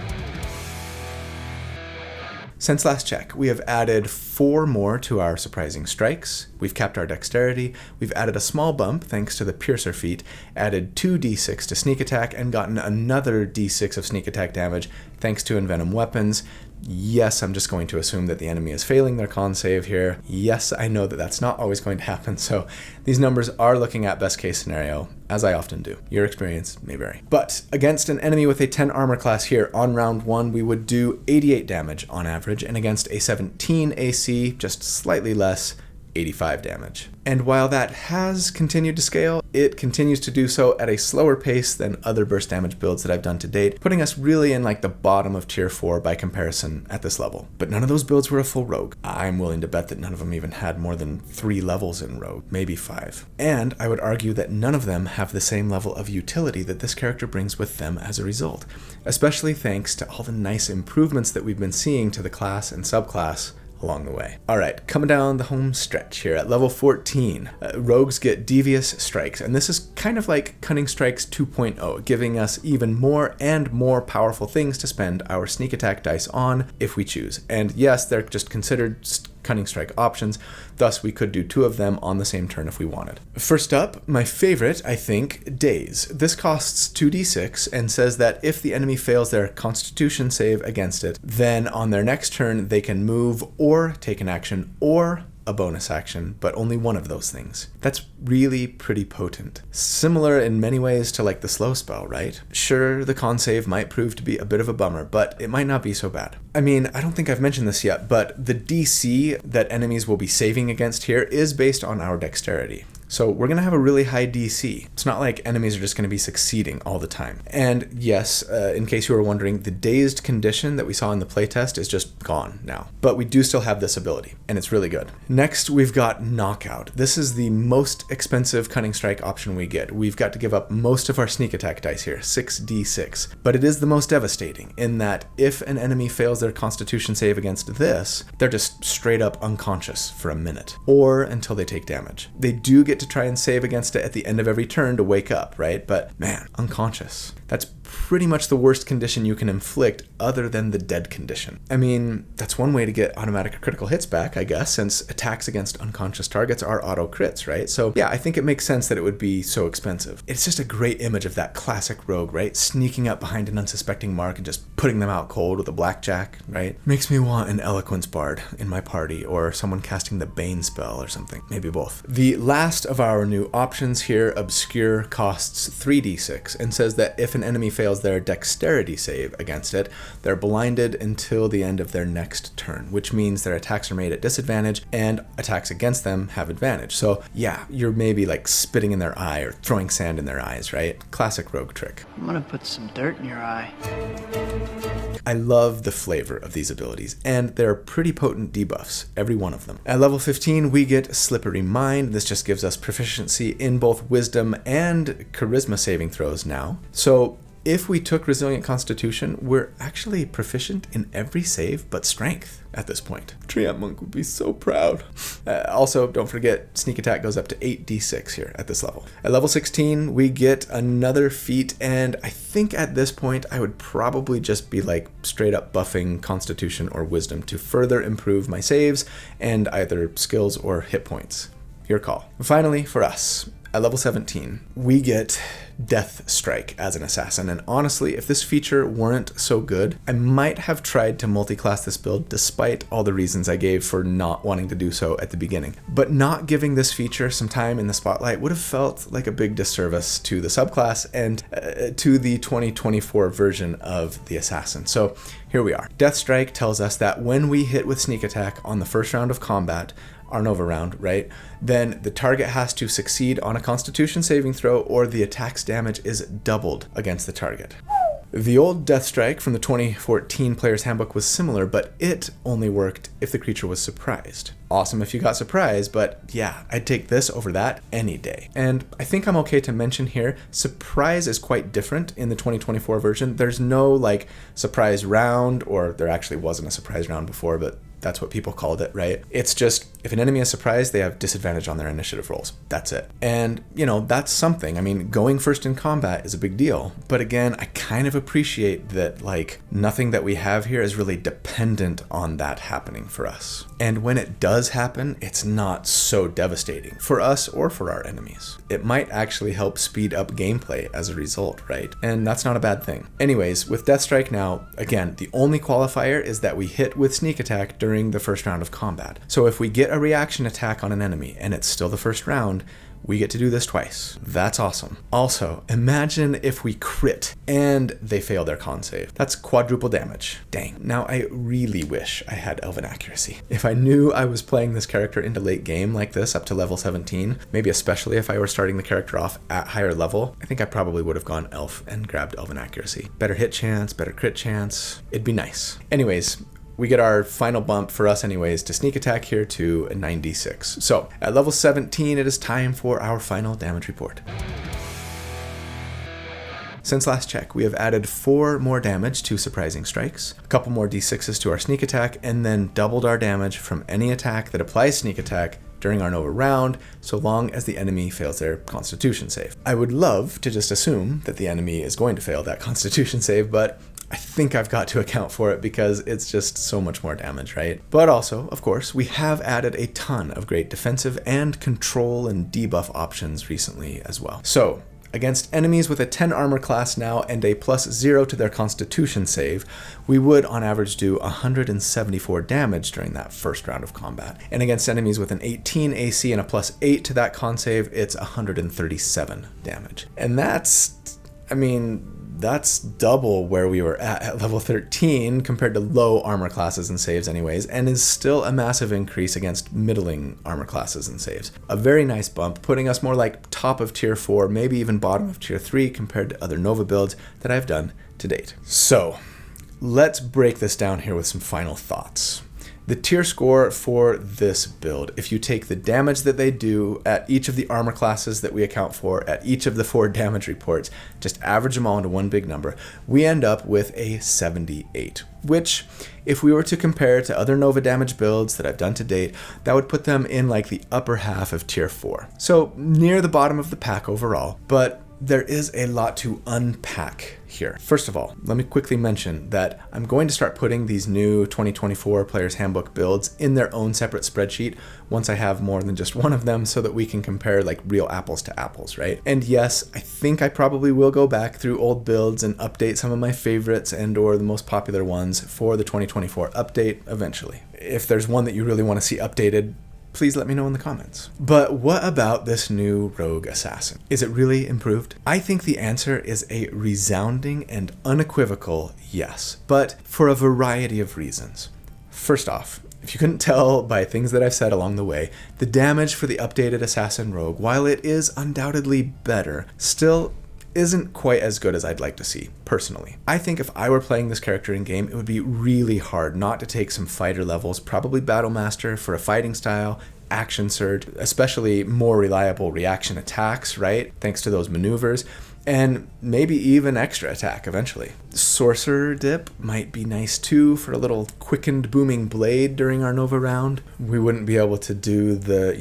Since last check, we have added 4 more to our surprising strikes, we've capped our dexterity, we've added a small bump thanks to the piercer feat, added 2d6 to sneak attack, and gotten another d6 of sneak attack damage thanks to envenom weapons. Yes, I'm just going to assume that the enemy is failing their con save here. Yes, I know that that's not always going to happen, so these numbers are looking at best case scenario, as I often do. Your experience may vary. But against an enemy with a 10 armor class here, on round 1, we would do 88 damage on average, and against a 17 AC, just slightly less, 85 damage. And while that has continued to scale, it continues to do so at a slower pace than other burst damage builds that I've done to date, putting us really in like the bottom of tier 4 by comparison at this level. But none of those builds were a full rogue. I'm willing to bet that none of them even had more than 3 levels in rogue, maybe 5. And I would argue that none of them have the same level of utility that this character brings with them as a result, especially thanks to all the nice improvements that we've been seeing to the class and subclass along the way. Alright, coming down the home stretch here at level 14, rogues get devious strikes, and this is kind of like Cunning Strikes 2.0, giving us even more and more powerful things to spend our sneak attack dice on if we choose. And yes, they're just considered Cunning Strike options, thus we could do 2 of them on the same turn if we wanted. First up, my favorite, I think, Daze. This costs 2d6 and says that if the enemy fails their Constitution save against it, then on their next turn they can move or take an action or a bonus action, but only one of those things. That's really pretty potent. Similar in many ways to like the slow spell, right? Sure, the con save might prove to be a bit of a bummer, but it might not be so bad. I mean, I don't think I've mentioned this yet, but the DC that enemies will be saving against here is based on our dexterity. So we're going to have a really high DC. It's not like enemies are just going to be succeeding all the time. And yes, in case you were wondering, the dazed condition that we saw in the playtest is just gone now. But we do still have this ability, and it's really good. Next, we've got Knockout. This is the most expensive Cunning Strike option we get. We've got to give up most of our sneak attack dice here, 6d6. But it is the most devastating in that if an enemy fails their Constitution save against this, they're just straight up unconscious for a minute, or until they take damage. They do get to try and save against it at the end of every turn to wake up, right? But man, unconscious. That's pretty much the worst condition you can inflict other than the dead condition. I mean, that's one way to get automatic critical hits back, I guess, since attacks against unconscious targets are auto crits, right? So yeah, I think it makes sense that it would be so expensive. It's just a great image of that classic rogue, right? Sneaking up behind an unsuspecting mark and just putting them out cold with a blackjack, right? Makes me want an eloquence bard in my party, or someone casting the Bane spell or something. Maybe both. The last of our new options here, Obscure, costs 3d6 and says that if an enemy fails their dexterity save against it, they're blinded until the end of their next turn, which means their attacks are made at disadvantage and attacks against them have advantage. So yeah, you're maybe like spitting in their eye or throwing sand in their eyes, right? Classic rogue trick. I'm gonna put some dirt in your eye. I love the flavor of these abilities, and they're pretty potent debuffs, every one of them. At level 15, we get Slippery Mind. This just gives us proficiency in both Wisdom and Charisma saving throws now. So if we took Resilient Constitution, we're actually proficient in every save but Strength at this point. Treant Monk would be so proud. Also, don't forget, Sneak Attack goes up to 8d6 here at this level. At level 16, we get another feat, and I think at this point, I would probably just be like straight up buffing Constitution or Wisdom to further improve my saves and either skills or hit points. Your call. Finally, for us, at level 17, we get Death Strike as an assassin, and honestly, if this feature weren't so good, I might have tried to multi-class this build despite all the reasons I gave for not wanting to do so at the beginning. But not giving this feature some time in the spotlight would have felt like a big disservice to the subclass and to the 2024 version of the assassin. So here we are. Death Strike tells us that when we hit with Sneak Attack on the first round of combat, our Nova round, right? Then the target has to succeed on a Constitution saving throw or the attack's damage is doubled against the target. The old Death Strike from the 2014 Player's Handbook was similar, but it only worked if the creature was surprised. Awesome if you got surprised, but yeah, I'd take this over that any day. And I think I'm okay to mention here, surprise is quite different in the 2024 version. There's no like surprise round, or there actually wasn't a surprise round before, but that's what people called it, right? It's just, if an enemy is surprised, they have disadvantage on their initiative rolls. That's it. And, that's something. I mean, going first in combat is a big deal. But again, I kind of appreciate that, like, nothing that we have here is really dependent on that happening for us. And when it does happen, it's not so devastating for us or for our enemies. It might actually help speed up gameplay as a result, right? And that's not a bad thing. Anyways, with Death Strike now, again, the only qualifier is that we hit with sneak attack during the first round of combat. So if we get a reaction attack on an enemy and it's still the first round, we get to do this twice. That's awesome. Also, imagine if we crit and they fail their con save. That's quadruple damage. Dang. Now I really wish I had Elven Accuracy. If I knew I was playing this character into late game like this up to level 17, maybe especially if I were starting the character off at higher level, I think I probably would have gone Elf and grabbed Elven Accuracy. Better hit chance, better crit chance. It'd be nice. Anyways, we get our final bump for us anyways to sneak attack here to 96. So at level 17, it is time for our final damage report. Since last check, we have added 4 more damage to surprising strikes, a couple more d6s to our sneak attack, and then doubled our damage from any attack that applies sneak attack during our Nova round, so long as the enemy fails their Constitution save. I would love to just assume that the enemy is going to fail that Constitution save, but I think I've got to account for it because it's just so much more damage, right? But also, of course, we have added a ton of great defensive and control and debuff options recently as well. So, against enemies with a 10 armor class now and a +0 to their Constitution save, we would on average do 174 damage during that first round of combat. And against enemies with an 18 AC and a +8 to that con save, it's 137 damage. And that's double where we were at level 13 compared to low armor classes and saves anyways, and is still a massive increase against middling armor classes and saves. A very nice bump, putting us more like top of tier 4, maybe even bottom of tier 3 compared to other Nova builds that I've done to date. So let's break this down here with some final thoughts. The tier score for this build, if you take the damage that they do at each of the armor classes that we account for at each of the 4 damage reports, just average them all into one big number, we end up with a 78, which if we were to compare to other Nova damage builds that I've done to date, that would put them in like the upper half of tier 4. So near the bottom of the pack overall, but there is a lot to unpack here. First of all, let me quickly mention that I'm going to start putting these new 2024 Player's Handbook builds in their own separate spreadsheet once I have more than just one of them so that we can compare like real apples to apples, right? And yes, I think I probably will go back through old builds and update some of my favorites and or the most popular ones for the 2024 update eventually. If there's one that you really want to see updated, please let me know in the comments. But what about this new rogue assassin? Is it really improved? I think the answer is a resounding and unequivocal yes, but for a variety of reasons. First off, if you couldn't tell by things that I've said along the way, the damage for the updated assassin rogue, while it is undoubtedly better, still isn't quite as good as I'd like to see, personally. I think if I were playing this character in game, it would be really hard not to take some fighter levels, probably Battle Master for a fighting style, Action Surge, especially more reliable reaction attacks, right? Thanks to those maneuvers, and maybe even extra attack eventually. Sorcerer dip might be nice too for a little quickened booming blade during our Nova round. We wouldn't be able to do the,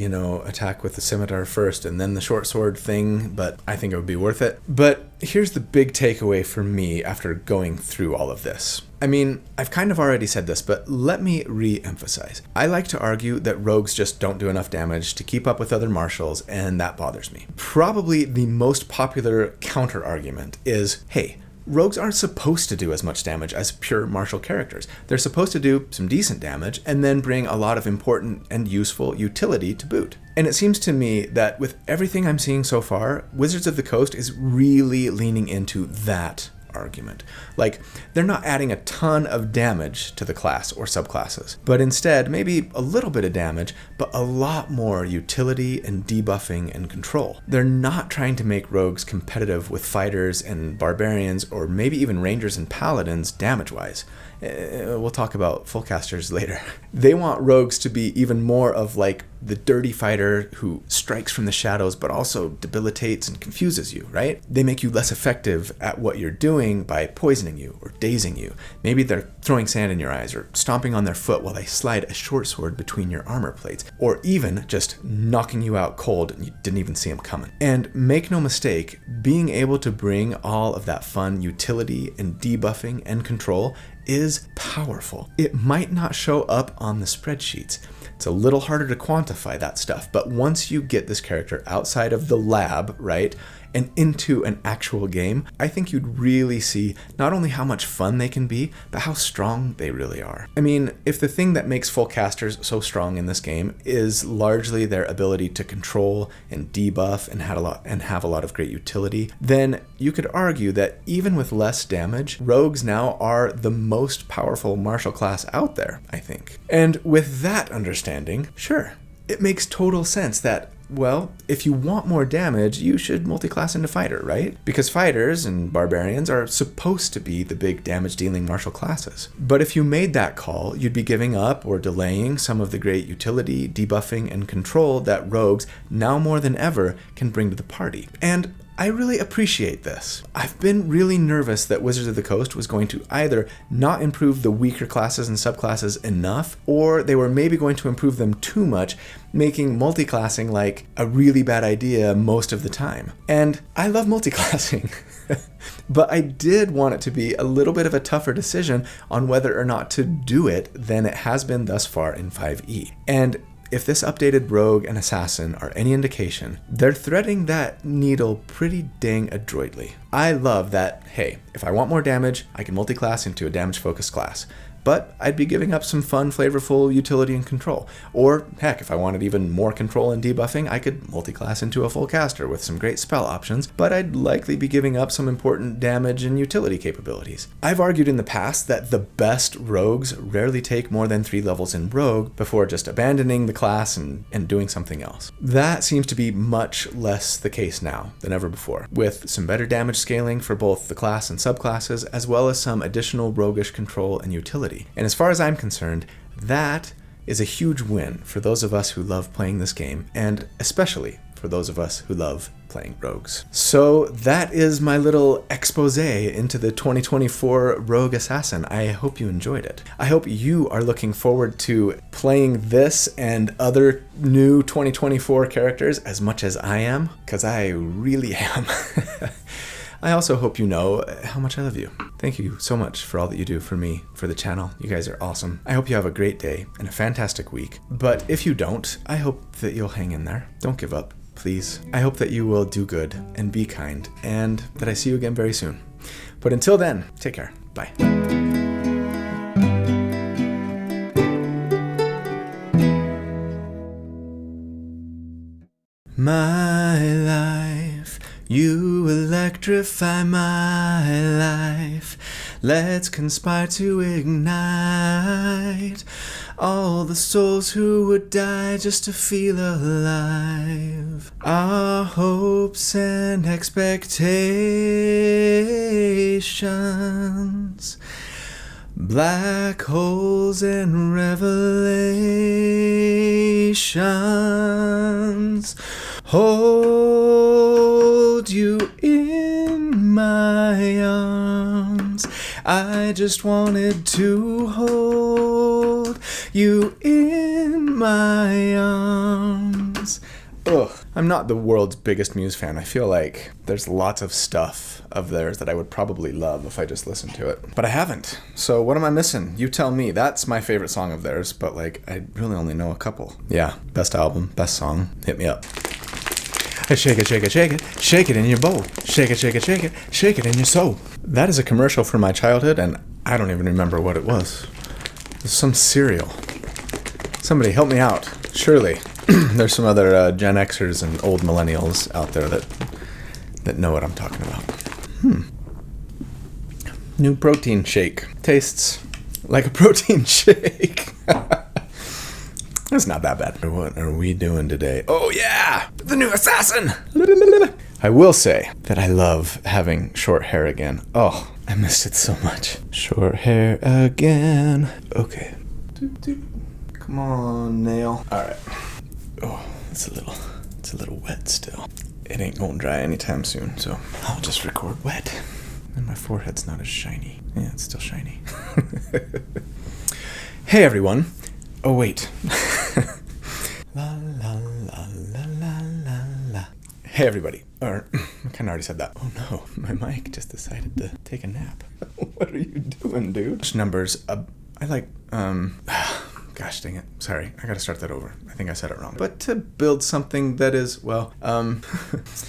attack with the scimitar first and then the short sword thing, but I think it would be worth it. But here's the big takeaway for me after going through all of this. I mean, I've kind of already said this, but let me re-emphasize. I like to argue that rogues just don't do enough damage to keep up with other martials, and that bothers me. Probably the most popular counter-argument is, hey, rogues aren't supposed to do as much damage as pure martial characters. They're supposed to do some decent damage and then bring a lot of important and useful utility to boot. And it seems to me that with everything I'm seeing so far, Wizards of the Coast is really leaning into that argument. Like, they're not adding a ton of damage to the class or subclasses, but instead maybe a little bit of damage, but a lot more utility and debuffing and control. They're not trying to make rogues competitive with fighters and barbarians, or maybe even rangers and paladins damage-wise. We'll talk about full casters later. They want rogues to be even more of like the dirty fighter who strikes from the shadows but also debilitates and confuses you, right? They make you less effective at what you're doing by poisoning you or dazing you. Maybe they're throwing sand in your eyes or stomping on their foot while they slide a short sword between your armor plates, or even just knocking you out cold and you didn't even see them coming. And make no mistake, being able to bring all of that fun utility and debuffing and control is powerful. It might not show up on the spreadsheets. It's a little harder to quantify that stuff, but once you get this character outside of the lab, right, and into an actual game, I think you'd really see not only how much fun they can be, but how strong they really are. I mean, if the thing that makes full casters so strong in this game is largely their ability to control and debuff and have a lot of great utility, then you could argue that even with less damage, rogues now are the most powerful martial class out there, I think. And with that understanding, sure, it makes total sense that, well, if you want more damage, you should multiclass into fighter, right? Because fighters and barbarians are supposed to be the big damage-dealing martial classes. But if you made that call, you'd be giving up or delaying some of the great utility, debuffing, and control that rogues, now more than ever, can bring to the party. And I really appreciate this. I've been really nervous that Wizards of the Coast was going to either not improve the weaker classes and subclasses enough, or they were maybe going to improve them too much, making multiclassing like a really bad idea most of the time. And I love multiclassing. But I did want it to be a little bit of a tougher decision on whether or not to do it than it has been thus far in 5e. And if this updated rogue and assassin are any indication, they're threading that needle pretty dang adroitly. I love that, hey, if I want more damage, I can multiclass into a damage-focused class. But I'd be giving up some fun, flavorful utility and control. Or, heck, if I wanted even more control and debuffing, I could multiclass into a full caster with some great spell options, but I'd likely be giving up some important damage and utility capabilities. I've argued in the past that the best rogues rarely take more than 3 levels in rogue before just abandoning the class and doing something else. That seems to be much less the case now than ever before, with some better damage scaling for both the class and subclasses, as well as some additional roguish control and utility. And as far as I'm concerned, that is a huge win for those of us who love playing this game, and especially for those of us who love playing rogues. So that is my little expose into the 2024 Rogue Assassin. I hope you enjoyed it. I hope you are looking forward to playing this and other new 2024 characters as much as I am, because I really am. I also hope you know how much I love you. Thank you so much for all that you do for me, for the channel. You guys are awesome. I hope you have a great day and a fantastic week. But if you don't, I hope that you'll hang in there. Don't give up, please. I hope that you will do good and be kind, and that I see you again very soon. But until then, take care. Bye. My life, you electrify my life. Let's conspire to ignite all the souls who would die just to feel alive. Our hopes and expectations, black holes and revelations, hold you in my arms. I just wanted to hold you in my arms. Ugh, I'm not the world's biggest Muse fan. I feel like there's lots of stuff of theirs that I would probably love if I just listened to it. But I haven't. So what am I missing? You tell me. That's my favorite song of theirs, but like, I really only know a couple. Yeah, best album, best song. Hit me up. Shake it, shake it, shake it. Shake it in your bowl. Shake it, shake it, shake it. Shake it in your soul. That is a commercial from my childhood, and I don't even remember what it was. It was some cereal. Somebody help me out. Surely there's some other Gen Xers and old millennials out there that know what I'm talking about. New protein shake. Tastes like a protein shake. It's not that bad. What are we doing today? Oh yeah! The new assassin! I will say that I love having short hair again. Oh, I missed it so much. Short hair again. Okay. Come on, nail. Alright. Oh, it's a little wet still. It ain't gonna dry anytime soon, so I'll just record wet. And my forehead's not as shiny. Yeah, it's still shiny. Hey everyone. Oh wait. La la la la la la la. Hey everybody. Or I kinda already said that. Oh no, my mic just decided to take a nap. What are you doing, dude? Which numbers I like gosh dang it. Sorry, I gotta start that over. I think I said it wrong. But to build something that is, well, I'm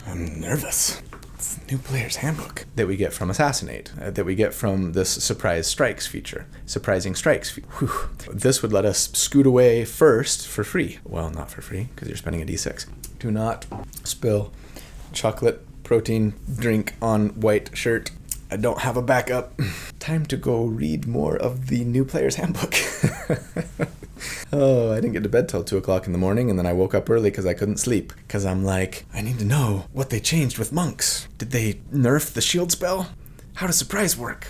nervous. It's the new player's handbook that we get from Assassinate, that we get from this surprise strikes feature. Surprising strikes. This would let us scoot away first for free. Well, not for free, because you're spending a D6. Do not spill chocolate protein drink on white shirt. I don't have a backup. Time to go read more of the new player's handbook. Oh, I didn't get to bed till 2 o'clock in the morning, and then I woke up early because I couldn't sleep. Because I'm like, I need to know what they changed with monks. Did they nerf the shield spell? How does surprise work?